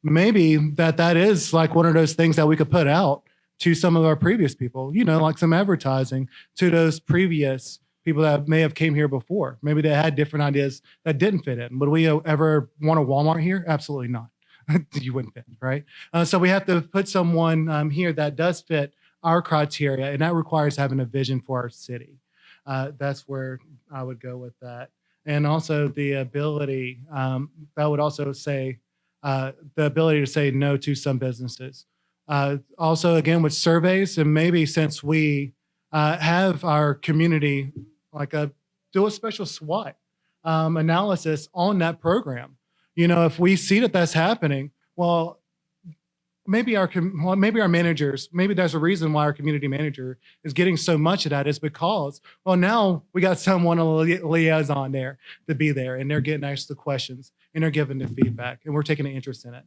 Maybe that is like one of those things that we could put out to some of our previous people, like some advertising to those previous people that may have came here before. Maybe they had different ideas that didn't fit in. Would we ever want a Walmart here? Absolutely not. you wouldn't fit, right? So we have to put someone here that does fit our criteria, and that requires having a vision for our city. That's where I would go with that. And also the ability, that would also say, the ability to say no to some businesses. Also, again, with surveys, and maybe since we have our community, do a special SWOT analysis on that program. If we see that that's happening, well, maybe our managers, maybe there's a reason why our community manager is getting so much of that is because, well, now we got someone, a liaison there to be there, and they're getting asked the questions and they're giving the feedback, and we're taking an interest in it.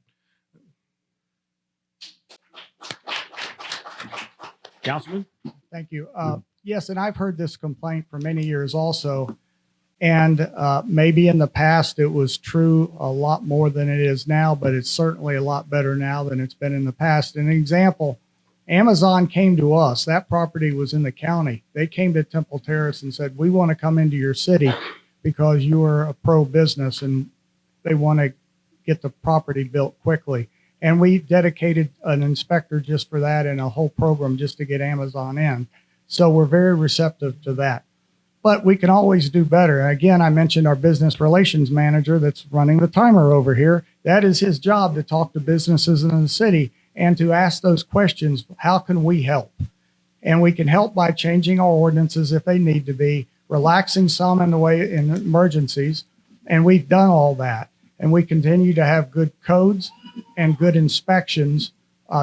Councilman? Thank you. Yes, and I've heard this complaint for many years also. And maybe in the past it was true a lot more than it is now, but it's certainly a lot better now than it's been in the past. An example, Amazon came to us. That property was in the county. They came to Temple Terrace and said, we want to come into your city because you are a pro-business and they want to get the property built quickly. And we dedicated an inspector just for that and a whole program just to get Amazon in. So we're very receptive to that. But we can always do better. Again, I mentioned our business relations manager that's running the timer over here. That is his job, to talk to businesses in the city and to ask those questions. How can we help? And we can help by changing our ordinances if they need to be, relaxing some in the way in emergencies. And we've done all that. And we continue to have good codes and good inspections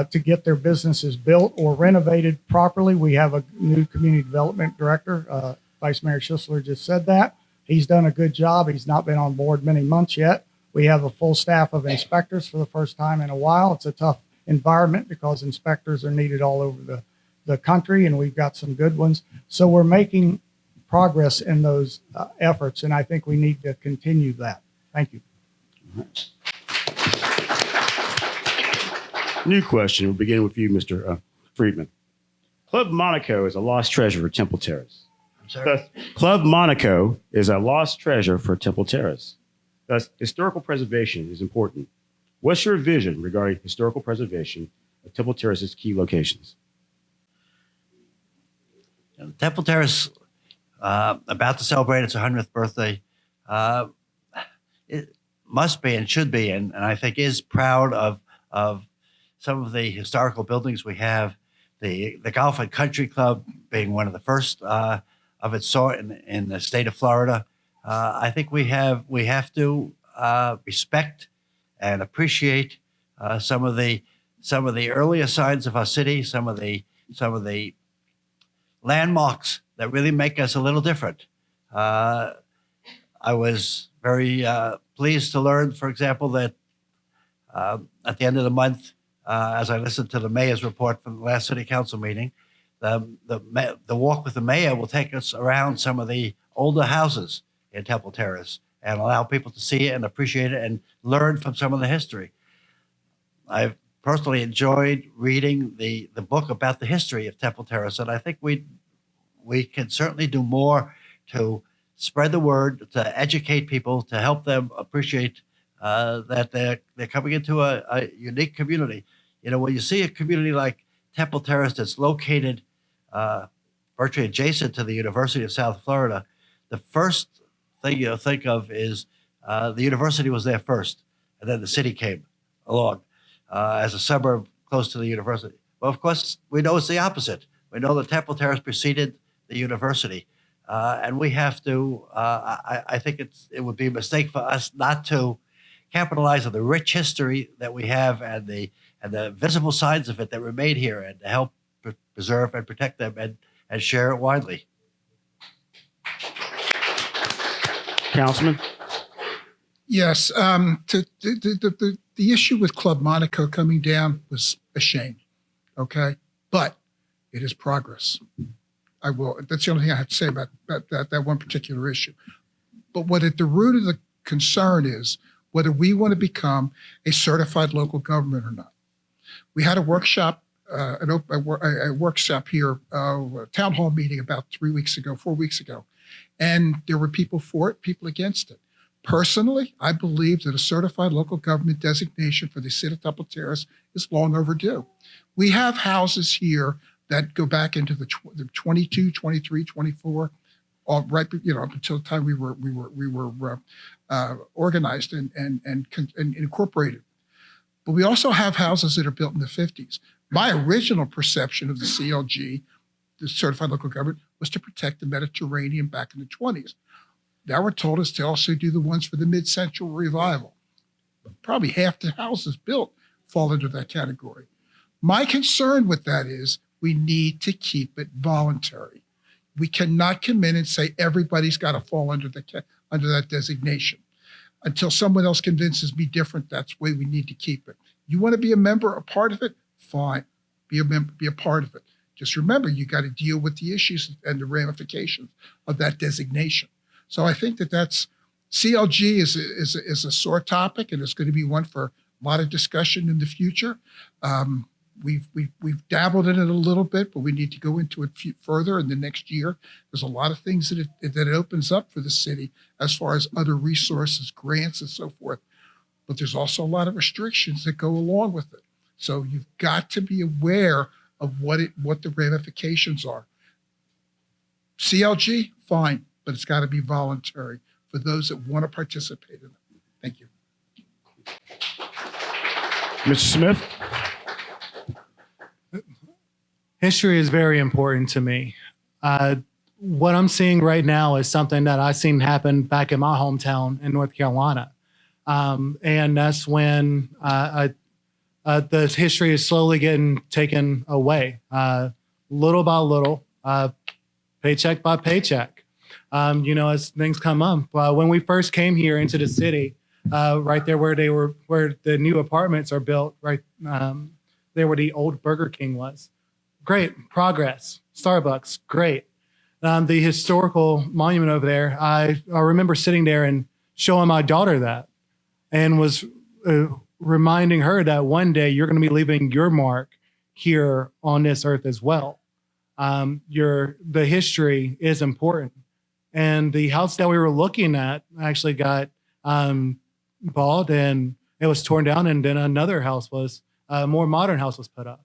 to get their businesses built or renovated properly. We have a new community development director, Vice Mayor Schissler just said that. He's done a good job. He's not been on board many months yet. We have a full staff of inspectors for the first time in a while. It's a tough environment because inspectors are needed all over the country, and we've got some good ones. So we're making progress in those efforts, and I think we need to continue that. Thank you. New question. We'll begin with you, Mr. Friedman. Club Monaco is a lost treasure for Temple Terrace. Thus, Club Monaco is a lost treasure for Temple Terrace. Thus, historical preservation is important. What's your vision regarding historical preservation of Temple Terrace's key locations? Temple Terrace, about to celebrate its 100th birthday, it must be and should be, and I think is proud of some of the historical buildings we have. The Golf and Country Club being one of the first of its sort in the state of Florida. I think we have to respect and appreciate some of the earlier signs of our city, some of the landmarks that really make us a little different. I was very pleased to learn, for example, that at the end of the month, as I listened to the mayor's report from the last city council meeting, the walk with the mayor will take us around some of the older houses in Temple Terrace and allow people to see it and appreciate it and learn from some of the history. I've personally enjoyed reading the book about the history of Temple Terrace, and I think we can certainly do more to spread the word, to educate people, to help them appreciate that they're coming into a unique community. When you see a community like Temple Terrace that's located virtually adjacent to the University of South Florida, the first thing you'll think of is the university was there first, and then the city came along as a suburb close to the university. Well, of course, we know it's the opposite. We know that Temple Terrace preceded the university, and we have to. I think it would be a mistake for us not to capitalize on the rich history that we have and the visible signs of it that were made here, and to help preserve and protect them and share it widely. Councilman? Yes, the issue with Club Monaco coming down was a shame, okay? But it is progress. That's the only thing I have to say about that one particular issue. But what at the root of the concern is whether we want to become a certified local government or not. We had a workshop, a workshop here, a town hall meeting about 4 weeks ago, and there were people for it, people against it. Personally, I believe that a certified local government designation for the city of Temple Terrace is long overdue. We have houses here that go back into the 22, 23, 24, all right, up until the time we were organized and incorporated. But we also have houses that are built in the 50s. My original perception of the CLG, the Certified Local Government, was to protect the Mediterranean back in the 20s. Now we're told us to also do the ones for the mid-century revival. Probably half the houses built fall into that category. My concern with that is we need to keep it voluntary. We cannot come in and say everybody's got to fall under that designation. Until someone else convinces me different, that's the way we need to keep it. You want to be a member, a part of it? Fine. Be a member, be a part of it. Just remember, you got to deal with the issues and the ramifications of that designation. So I think that's CLG is a sore topic, and it's going to be one for a lot of discussion in the future. We've dabbled in it a little bit, but we need to go into it further in the next year. There's a lot of things that it opens up for the city as far as other resources, grants, and so forth. But there's also a lot of restrictions that go along with it. So you've got to be aware of what the ramifications are. CLG, fine, but it's got to be voluntary for those that want to participate in it. Thank you. Mr. Smith? History is very important to me. What I'm seeing right now is something that I've seen happen back in my hometown in North Carolina. And that's when the history is slowly getting taken away, little by little, paycheck by paycheck. As things come up. When we first came here into the city, right there where the new apartments are built, right there where the old Burger King was. Great progress. Starbucks, great. The historical monument over there, I remember sitting there and showing my daughter that, and was reminding her that one day you're going to be leaving your mark here on this earth as well. The history is important. And the house that we were looking at actually got bought, and it was torn down, and then another house a more modern house was put up.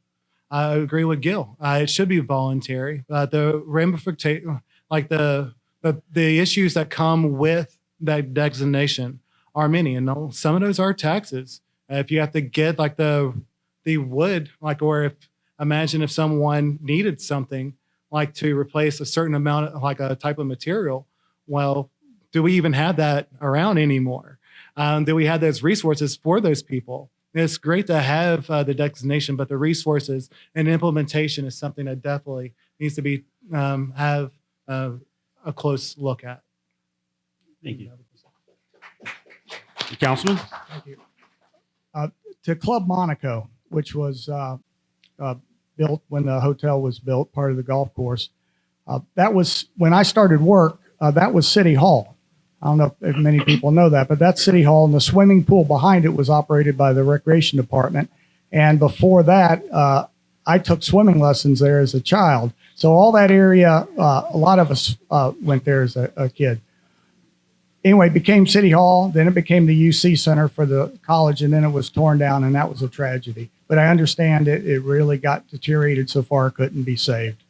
I agree with Gil. It should be voluntary. The ramification, like the issues that come with that designation are many, and some of those are taxes. If you have to get like the wood, imagine if someone needed something like to replace a certain amount of like a type of material. Well, do we even have that around anymore? Do we have those resources for those people? It's great to have the designation, but the resources and implementation is something that definitely needs to be have a close look at. Thank you. Councilman? Thank you. To Club Monaco, which was built when the hotel was built, part of the golf course. That was, when I started work, that was City Hall. I don't know if many people know that, but that's City Hall, and the swimming pool behind it was operated by the Recreation Department. And before that, I took swimming lessons there as a child. So all that area, a lot of us went there as a kid. Anyway, it became City Hall, then it became the UC Center for the college, and then it was torn down, and that was a tragedy. But I understand it really got deteriorated so far it couldn't be saved.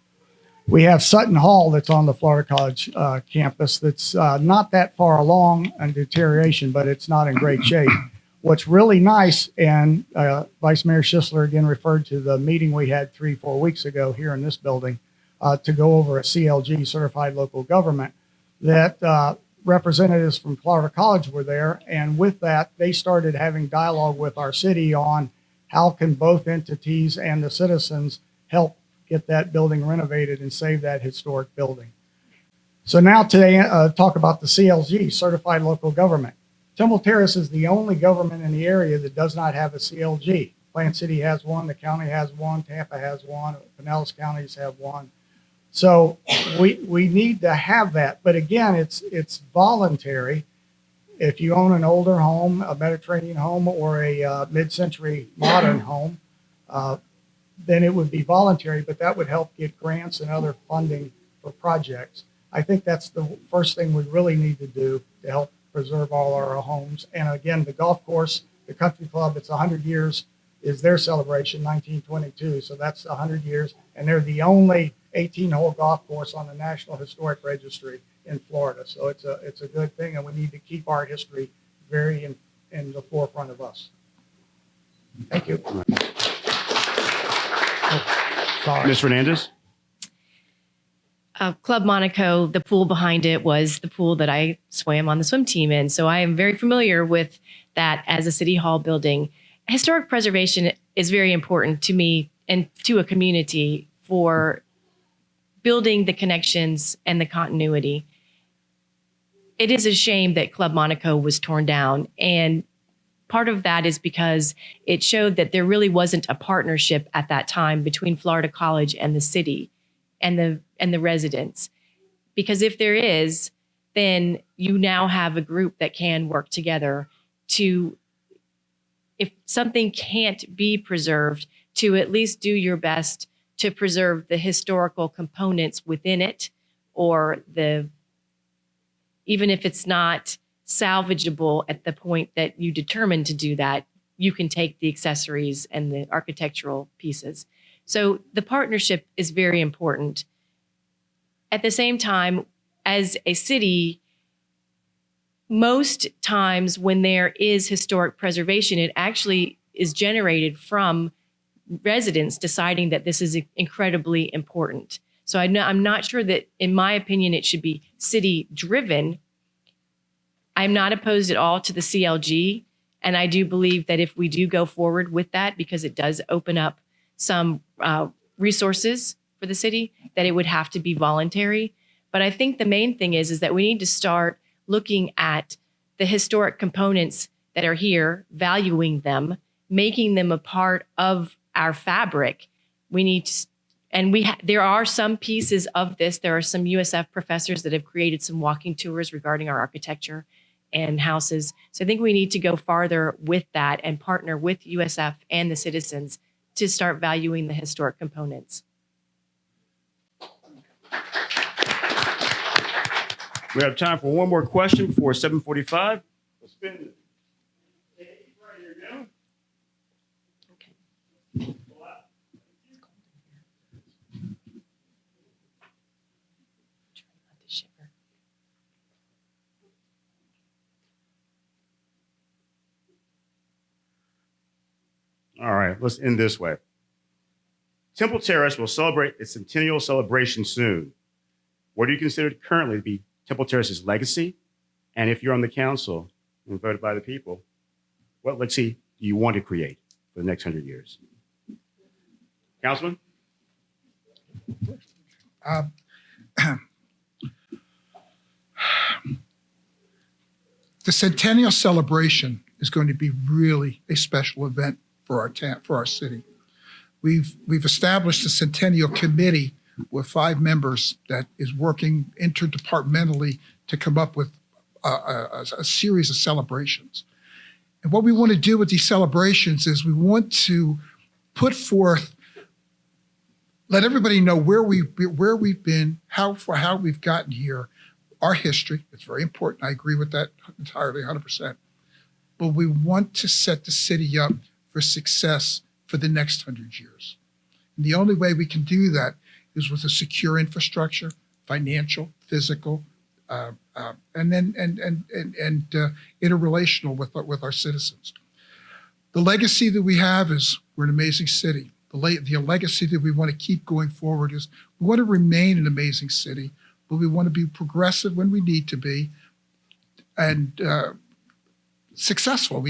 We have Sutton Hall that's on the Florida College campus that's not that far along in deterioration, but it's not in great shape. What's really nice, and Vice Mayor Schisler again referred to the meeting we had 3-4 weeks ago here in this building to go over a CLG, Certified Local Government, that representatives from Florida College were there. And with that, they started having dialogue with our city on how can both entities and the citizens help get that building renovated and save that historic building. So now today, talk about the CLG, Certified Local Government. Temple Terrace is the only government in the area that does not have a CLG. Plant City has one, the county has one, Tampa has one, Pinellas counties have one. So we need to have that. But again, it's voluntary. If you own an older home, a Mediterranean home, or a mid-century modern home, then it would be voluntary, but that would help get grants and other funding for projects. I think that's the first thing we really need to do to help preserve all our homes. And again, the golf course, the country club, it's 100 years is their celebration, 1922. So that's 100 years. And they're the only 18-hole golf course on the National Historic Registry in Florida. So it's a good thing, and we need to keep our history very in the forefront of us. Thank you. Oh, sorry. Ms. Fernandez? Club Monaco, the pool behind it was the pool that I swam on the swim team in. So I am very familiar with that as a city hall building. Historic preservation is very important to me and to a community for building the connections and the continuity. It is a shame that Club Monaco was torn down. And part of that is because it showed that there really wasn't a partnership at that time between Florida College and the city and the residents. Because if there is, then you now have a group that can work together to, if something can't be preserved, to at least do your best to preserve the historical components within it, or even if it's not salvageable at the point that you determine to do that, you can take the accessories and the architectural pieces. So the partnership is very important. At the same time, as a city, most times when there is historic preservation, it actually is generated from residents deciding that this is incredibly important. So I'm not sure that, in my opinion, it should be city driven. I'm not opposed at all to the CLG. And I do believe that if we do go forward with that, because it does open up some resources for the city, that it would have to be voluntary. But I think the main thing is that we need to start looking at the historic components that are here, valuing them, making them a part of our fabric. We need to, and there are some pieces of this. There are some USF professors that have created some walking tours regarding our architecture and houses. So I think we need to go farther with that and partner with USF and the citizens to start valuing the historic components. We have time for one more question before 7:45. Let's spin it. Right here now. Okay. All right, let's end this way. Temple Terrace will celebrate its centennial celebration soon. What do you consider currently to be Temple Terrace's legacy? And if you're on the council and voted by the people, what legacy do you want to create for the next 100 years? Councilman? The centennial celebration is going to be really a special event for our city. We've established a centennial committee with 5 members that is working interdepartmentally to come up with a series of celebrations. And what we want to do with these celebrations is we want to put forth, let everybody know where we've been, how we've gotten here, our history. It's very important. I agree with that entirely, 100%. But we want to set the city up for success for the next 100 years. And the only way we can do that is with a secure infrastructure, financial, physical, and interrelational with our citizens. The legacy that we have is we're an amazing city. The legacy that we want to keep going forward is we want to remain an amazing city, but we want to be progressive when we need to be, and successful.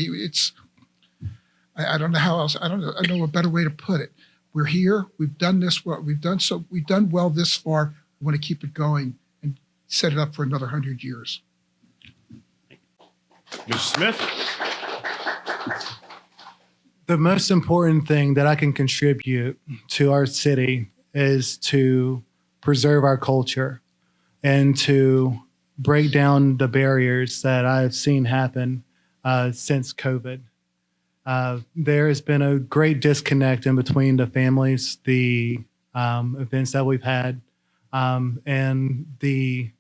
I don't know how else. I don't know a better way to put it. We're here. We've done this. We've done well this far. We want to keep it going and set it up for another 100 years. Mr. Smith? The most important thing that I can contribute to our city is to preserve our culture and to break down the barriers that I've seen happen since COVID. There has been a great disconnect in between the families, the events that we've had, and the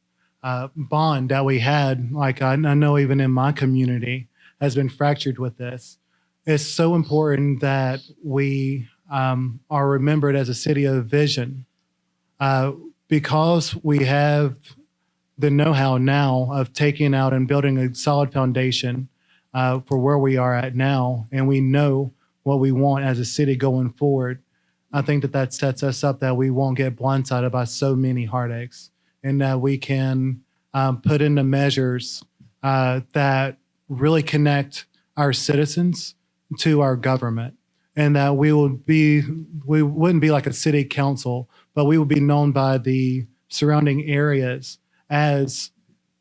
bond that we had, like I know even in my community, has been fractured with this. It's so important that we are remembered as a city of vision because we have the know-how now of taking out and building a solid foundation for where we are at now, and we know what we want as a city going forward. I think that sets us up that we won't get blindsided by so many heartaches, and that we can put into measures that really connect our citizens to our government, and that we wouldn't be like a city council, but we would be known by the surrounding areas as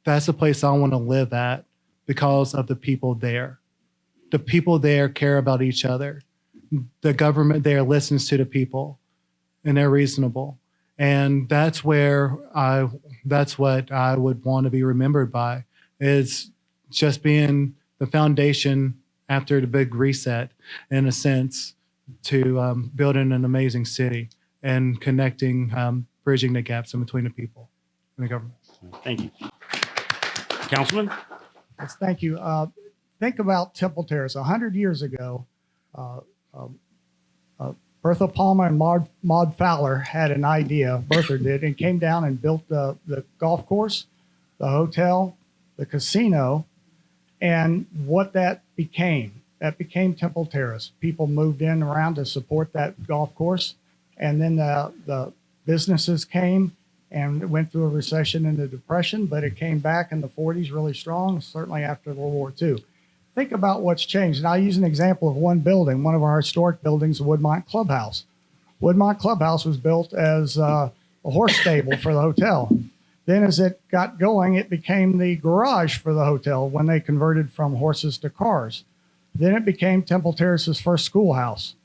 that's the place I want to live at because of the people there. The people there care about each other. The government there listens to the people, and they're reasonable. And that's what I would want to be remembered by, is just being the foundation after the big reset, in a sense, to building an amazing city and connecting, bridging the gaps in between the people and the government. Thank you. Councilman? Yes, thank you. Think about Temple Terrace. 100 years ago, Bertha Palmer and Maud Fowler had an idea, Bertha did, and came down and built the golf course, the hotel, the casino, and what that became Temple Terrace. People moved in around to support that golf course, and then the businesses came and went through a recession and a depression, but it came back in the 40s really strong, certainly after World War II. Think about what's changed. And I'll use an example of one building, one of our historic buildings, the Woodmont Clubhouse. Woodmont Clubhouse was built as a horse stable for the hotel. Then as it got going, it became the garage for the hotel when they converted from horses to cars. Then it became Temple Terrace's first schoolhouse.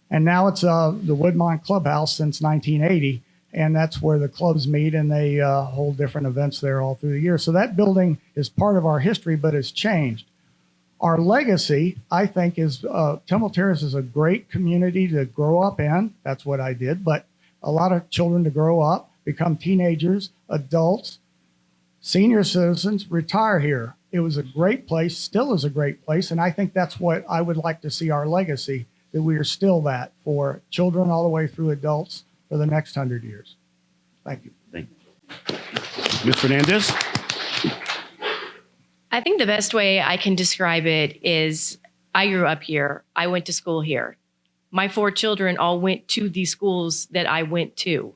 And now it's the Woodmont Clubhouse since 1980. And that's where the clubs meet, and they hold different events there all through the year. So that building is part of our history, but it's changed. Our legacy, I think, is Temple Terrace is a great community to grow up in. That's what I did. But a lot of children to grow up, become teenagers, adults, senior citizens, retire here. It was a great place, still is a great place. And I think that's what I would like to see our legacy, that we are still that for children all the way through adults for the next 100 years. Thank you. Thank you. Ms. Fernandez? I think the best way I can describe it is I grew up here. I went to school here. My 4 children all went to the schools that I went to,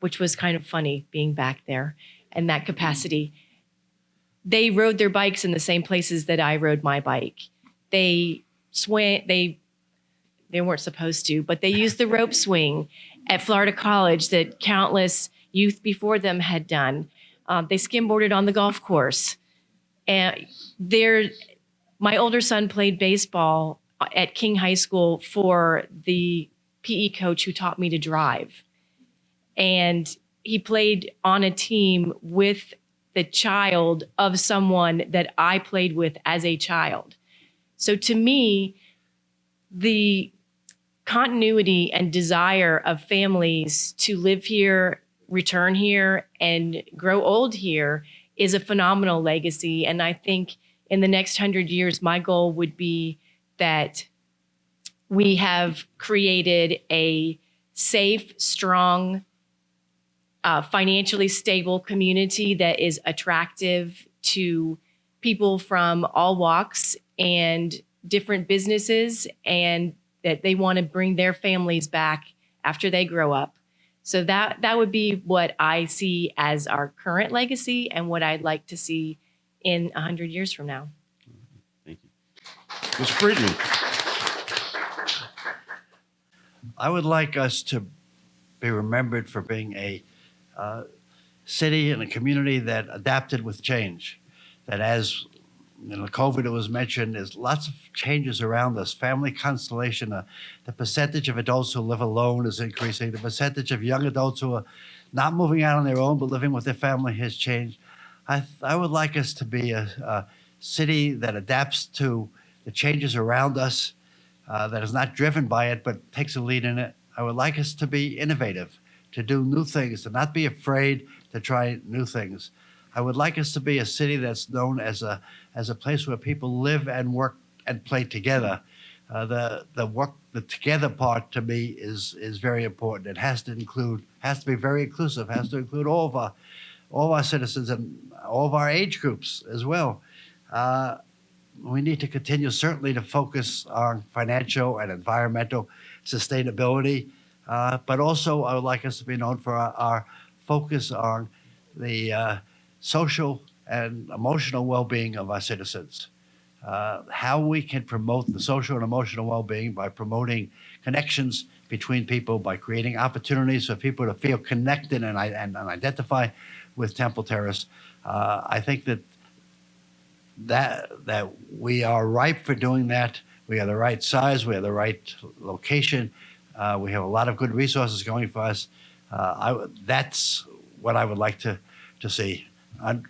which was kind of funny being back there in that capacity. They rode their bikes in the same places that I rode my bike. They weren't supposed to, but they used the rope swing at Florida College that countless youth before them had done. They skimboarded on the golf course. And my older son played baseball at King High School for the PE coach who taught me to drive. And he played on a team with the child of someone that I played with as a child. So to me, the continuity and desire of families to live here, return here, and grow old here is a phenomenal legacy. And I think in the next 100 years, my goal would be that we have created a safe, strong, financially stable community that is attractive to people from all walks and different businesses, and that they want to bring their families back after they grow up. So that would be what I see as our current legacy and what I'd like to see in 100 years from now. Thank you. Ms. Friedman? I would like us to be remembered for being a city and a community that adapted with change. That as COVID was mentioned, there's lots of changes around us. Family constellation, the percentage of adults who live alone is increasing. The percentage of young adults who are not moving out on their own but living with their family has changed. I would like us to be a city that adapts to the changes around us, that is not driven by it but takes a lead in it. I would like us to be innovative, to do new things, to not be afraid to try new things. I would like us to be a city that's known as a place where people live and work and play together. The together part to me is very important. It has to be very inclusive, has to include all of our citizens and all of our age groups as well. We need to continue certainly to focus on financial and environmental sustainability, but also I would like us to be known for our focus on the social and emotional well-being of our citizens. How we can promote the social and emotional well-being by promoting connections between people, by creating opportunities for people to feel connected and identify with Temple Terrace. I think that we are ripe for doing that. We are the right size. We are the right location. We have a lot of good resources going for us. That's what I would like to see.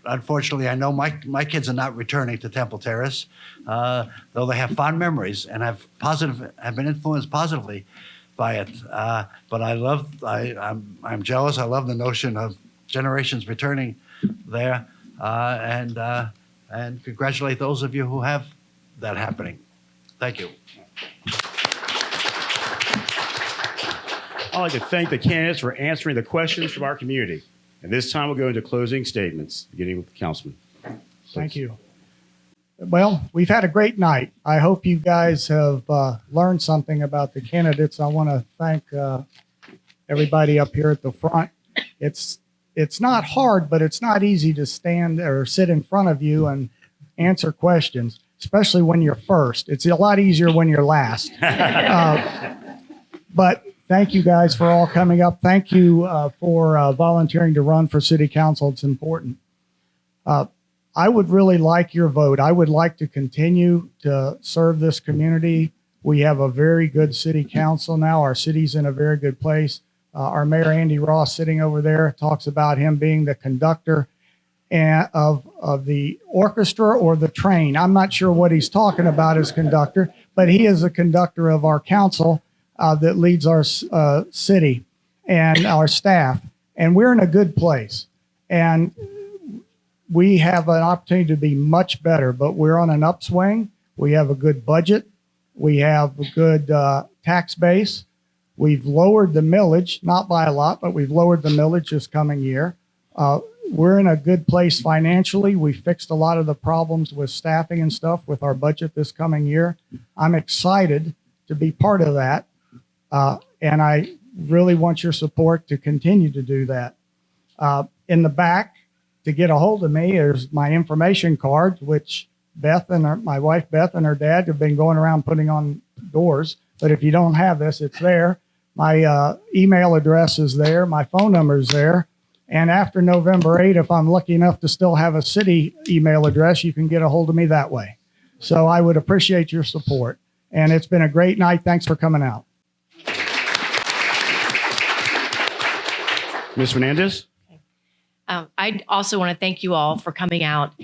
Unfortunately, I know my kids are not returning to Temple Terrace, though they have fond memories and have been influenced positively by it. But I'm jealous. I love the notion of generations returning there, and congratulate those of you who have that happening. Thank you. I'd like to thank the candidates for answering the questions from our community. And this time we'll go into closing statements, beginning with the councilman. Thank you. Well, we've had a great night. I hope you guys have learned something about the candidates. I want to thank everybody up here at the front. It's not hard, but it's not easy to stand or sit in front of you and answer questions, especially when you're first. It's a lot easier when you're last. But thank you guys for all coming up. Thank you for volunteering to run for city council. It's important. I would really like your vote. I would like to continue to serve this community. We have a very good city council now. Our city's in a very good place. Our mayor, Andy Ross, sitting over there, talks about him being the conductor of the orchestra or the train. I'm not sure what he's talking about as conductor, but he is a conductor of our council that leads our city and our staff. And we're in a good place. And we have an opportunity to be much better, but we're on an upswing. We have a good budget. We have a good tax base. We've lowered the millage, not by a lot, but we've lowered the millage this coming year. We're in a good place financially. We fixed a lot of the problems with staffing and stuff with our budget this coming year. I'm excited to be part of that. And I really want your support to continue to do that. In the back, to get a hold of me, is my information card, which my wife Beth and her dad have been going around putting on doors. But if you don't have this, it's there. My email address is there. My phone number is there. And after November 8, if I'm lucky enough to still have a city email address, you can get a hold of me that way. So I would appreciate your support. And it's been a great night. Thanks for coming out. Ms. Fernandez? I also want to thank you all for coming out.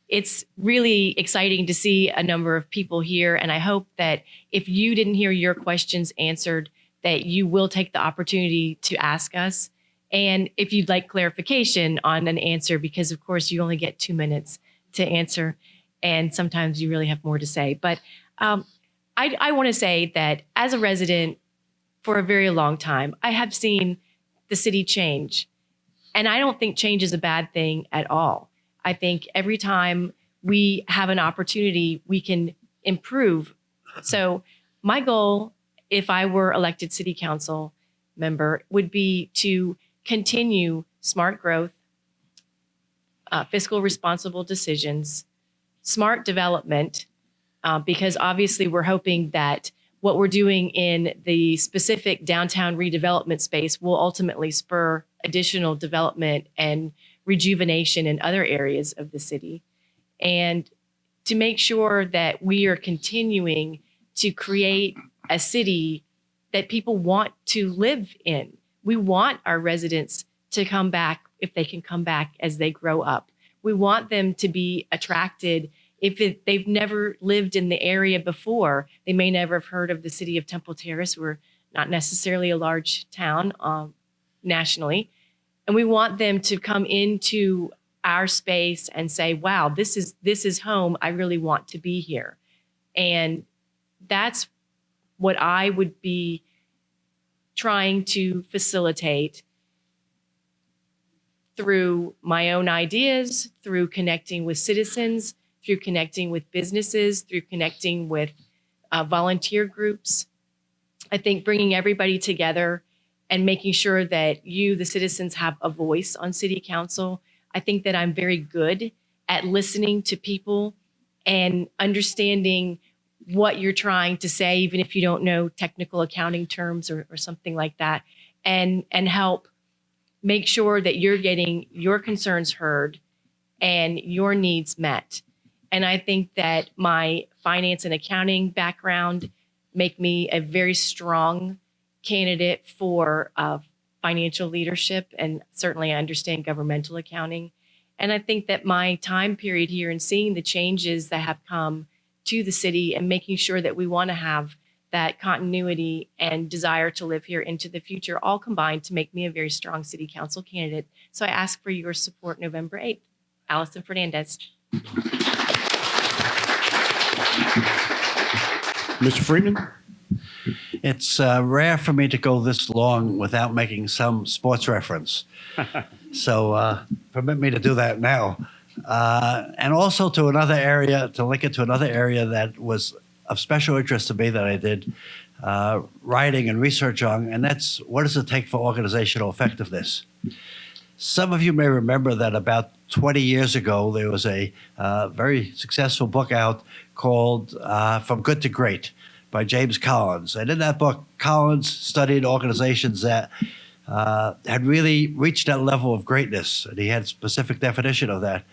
It's really exciting to see a number of people here, and I hope that if you didn't hear your questions answered, that you will take the opportunity to ask us. And if you'd like clarification on an answer, because of course you only get 2 minutes to answer, and sometimes you really have more to say. But I want to say that as a resident for a very long time, I have seen the city change. And I don't think change is a bad thing at all. I think every time we have an opportunity, we can improve. So my goal, if I were elected city council member, would be to continue smart growth, fiscal responsible decisions, smart development, because obviously we're hoping that what we're doing in the specific downtown redevelopment space will ultimately spur additional development and rejuvenation in other areas of the city. And to make sure that we are continuing to create a city that people want to live in. We want our residents to come back if they can come back as they grow up. We want them to be attracted. If they've never lived in the area before, they may never have heard of the city of Temple Terrace. We're not necessarily a large town nationally. And we want them to come into our space and say, wow, this is home. I really want to be here. And that's what I would be trying to facilitate through my own ideas, through connecting with citizens, through connecting with businesses, through connecting with volunteer groups. I think bringing everybody together and making sure that you, the citizens, have a voice on city council. I think that I'm very good at listening to people and understanding what you're trying to say, even if you don't know technical accounting terms or something like that, and help make sure that you're getting your concerns heard and your needs met. And I think that my finance and accounting background make me a very strong candidate for financial leadership, and certainly I understand governmental accounting. And I think that my time period here and seeing the changes that have come to the city and making sure that we want to have that continuity and desire to live here into the future all combined to make me a very strong city council candidate. So I ask for your support November 8th. Allison Fernandez. Mr. Freeman? It's rare for me to go this long without making some sports reference. So permit me to do that now. And also to another area, to link it to another area that was of special interest to me that I did writing and research on, and that's what does it take for organizational effectiveness? Some of you may remember that about 20 years ago, there was a very successful book out called From Good to Great by James Collins. And in that book, Collins studied organizations that had really reached that level of greatness, and he had a specific definition of that.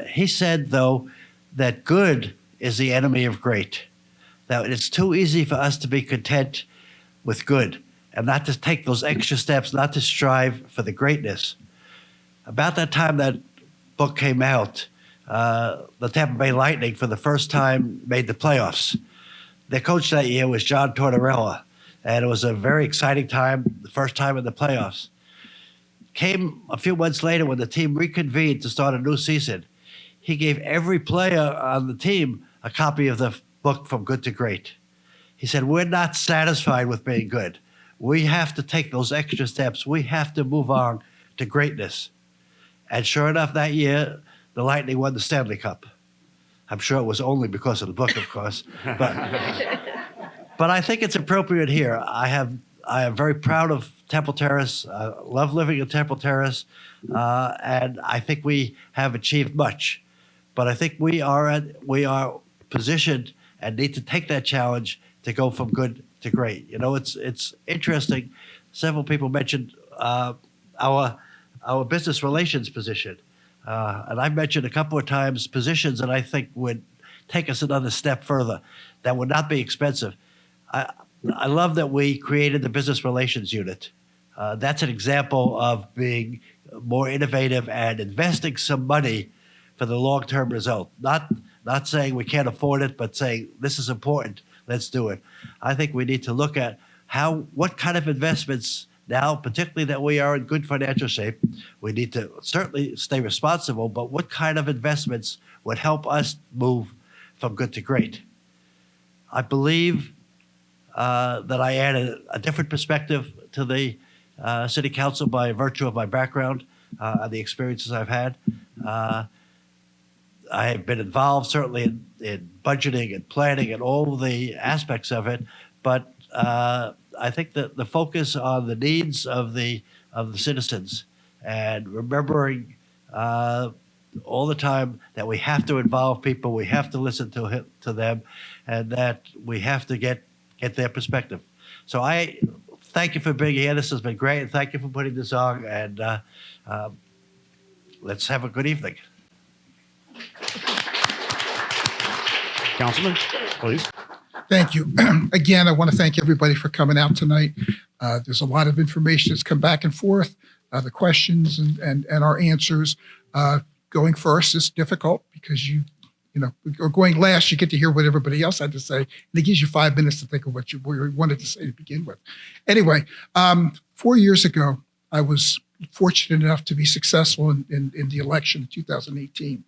He said, though, that good is the enemy of great. That it's too easy for us to be content with good and not to take those extra steps, not to strive for the greatness. About that time that book came out, the Tampa Bay Lightning, for the first time, made the playoffs. Their coach that year was John Tortorella, and it was a very exciting time, the first time in the playoffs. Came a few months later when the team reconvened to start a new season. He gave every player on the team a copy of the book From Good to Great. He said, we're not satisfied with being good. We have to take those extra steps. We have to move on to greatness. And sure enough, that year, the Lightning won the Stanley Cup. I'm sure it was only because of the book, of course. But I think it's appropriate here. I am very proud of Temple Terrace. I love living in Temple Terrace. And I think we have achieved much. But I think we are positioned and need to take that challenge to go from good to great. You know, it's interesting. Several people mentioned our business relations position. And I mentioned a couple of times positions that I think would take us another step further, that would not be expensive. I love that we created the business relations unit. That's an example of being more innovative and investing some money for the long-term result. Not saying we can't afford it, but saying this is important, let's do it. I think we need to look at what kind of investments now, particularly that we are in good financial shape, we need to certainly stay responsible, but what kind of investments would help us move from good to great? I believe that I add a different perspective to the city council by virtue of my background and the experiences I've had. I have been involved certainly in budgeting and planning and all the aspects of it, but I think that the focus on the needs of the citizens and remembering all the time that we have to involve people, we have to listen to them, and that we have to get their perspective. So I thank you for being here. This has been great, and thank you for putting this on. And let's have a good evening. Councilman, please. Thank you. Again, I want to thank everybody for coming out tonight. There's a lot of information that's come back and forth, the questions and our answers. Going first is difficult because or going last, you get to hear what everybody else had to say. And it gives you 5 minutes to think of what you wanted to say to begin with. Anyway, 4 years ago, I was fortunate enough to be successful in the election in 2018.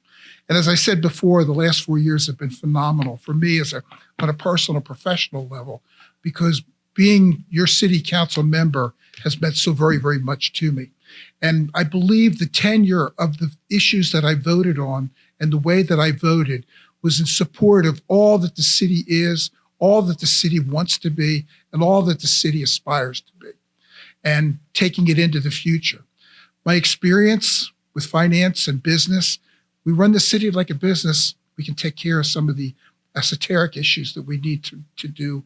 And as I said before, the last 4 years have been phenomenal for me on a personal, professional level, because being your city council member has meant so very, very much to me. And I believe the tenure of the issues that I voted on and the way that I voted was in support of all that the city is, all that the city wants to be, and all that the city aspires to be, and taking it into the future. My experience with finance and business, we run the city like a business. We can take care of some of the esoteric issues that we need to do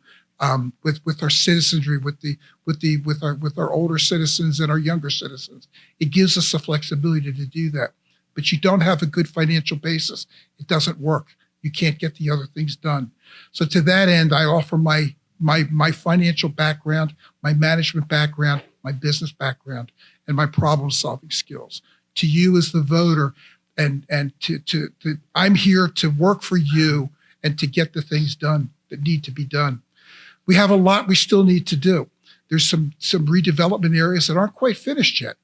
with our citizenry, with our older citizens and our younger citizens. It gives us the flexibility to do that. But you don't have a good financial basis, it doesn't work. You can't get the other things done. So to that end, I offer my financial background, my management background, my business background, and my problem-solving skills to you as the voter. And I'm here to work for you and to get the things done that need to be done. We have a lot we still need to do. There's some redevelopment areas that aren't quite finished yet.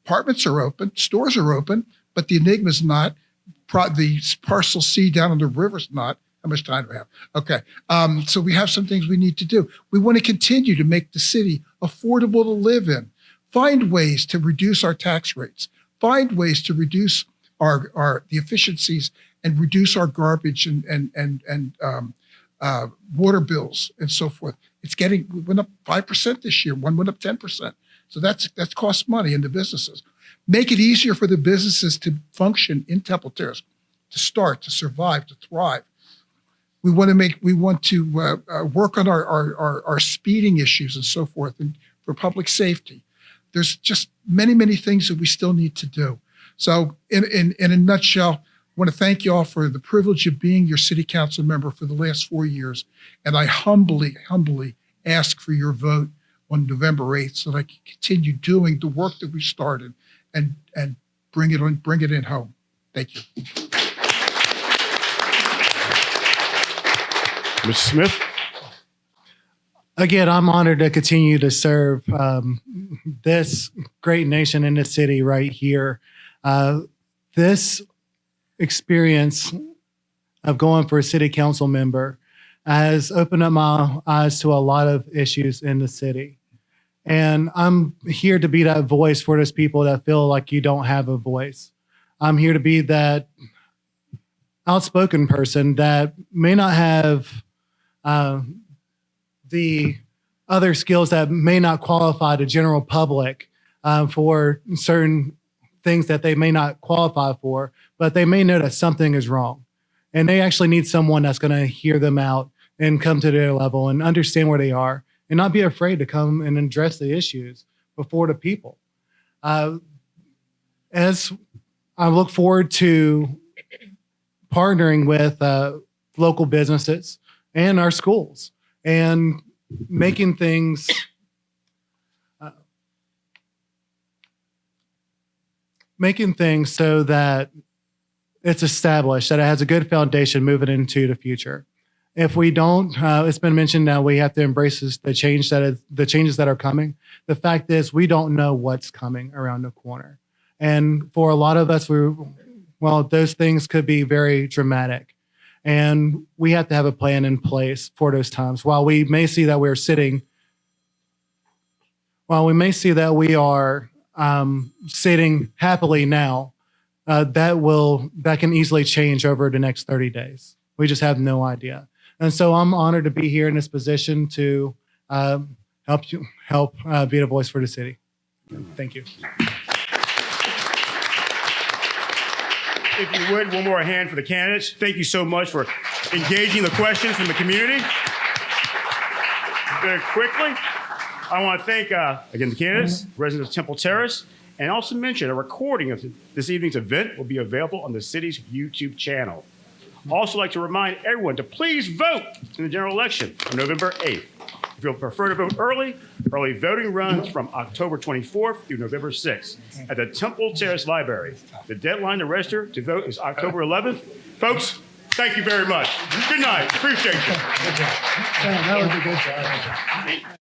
Apartments are open, stores are open, but the Enigma's not. The parcel C down on the river's not. How much time do we have? Okay. So we have some things we need to do. We want to continue to make the city affordable to live in. Find ways to reduce our tax rates. Find ways to reduce the efficiencies and reduce our garbage and water bills and so forth. We went up 5% this year. One went up 10%. So that's cost money in the businesses. Make it easier for the businesses to function in Temple Terrace, to start, to survive, to thrive. We want to work on our speeding issues and so forth, and for public safety. There's just many, many things that we still need to do. So in a nutshell, I want to thank you all for the privilege of being your city council member for the last 4 years. And I humbly, humbly ask for your vote on November 8th so that I can continue doing the work that we started and bring it in home. Thank you. Mr. Smith? Again, I'm honored to continue to serve this great nation in this city right here. This experience of going for a city council member has opened up my eyes to a lot of issues in the city. And I'm here to be that voice for those people that feel like you don't have a voice. I'm here to be that outspoken person that may not have the other skills that may not qualify the general public for certain things that they may not qualify for, but they may know that something is wrong. And they actually need someone that's going to hear them out and come to their level and understand where they are and not be afraid to come and address the issues before the people. As I look forward to partnering with local businesses and our schools and making things so that it's established, that it has a good foundation moving into the future. If we don't, it's been mentioned now, we have to embrace the changes that are coming. The fact is, we don't know what's coming around the corner. And for a lot of us, those things could be very dramatic. And we have to have a plan in place for those times. While we may see that we are sitting happily now, that can easily change over the next 30 days. We just have no idea. And so I'm honored to be here in this position to help be the voice for the city. Thank you. If you would, one more hand for the candidates. Thank you so much for engaging the questions from the community. Very quickly, I want to thank, again, the candidates, residents of Temple Terrace, and also mention a recording of this evening's event will be available on the city's YouTube channel. Also like to remind everyone to please vote in the general election on November 8th. If you'll prefer to vote early voting runs from October 24th through November 6th at the Temple Terrace Library. The deadline to register to vote is October 11th. Folks, thank you very much. Good night. Appreciate you. That was a good job.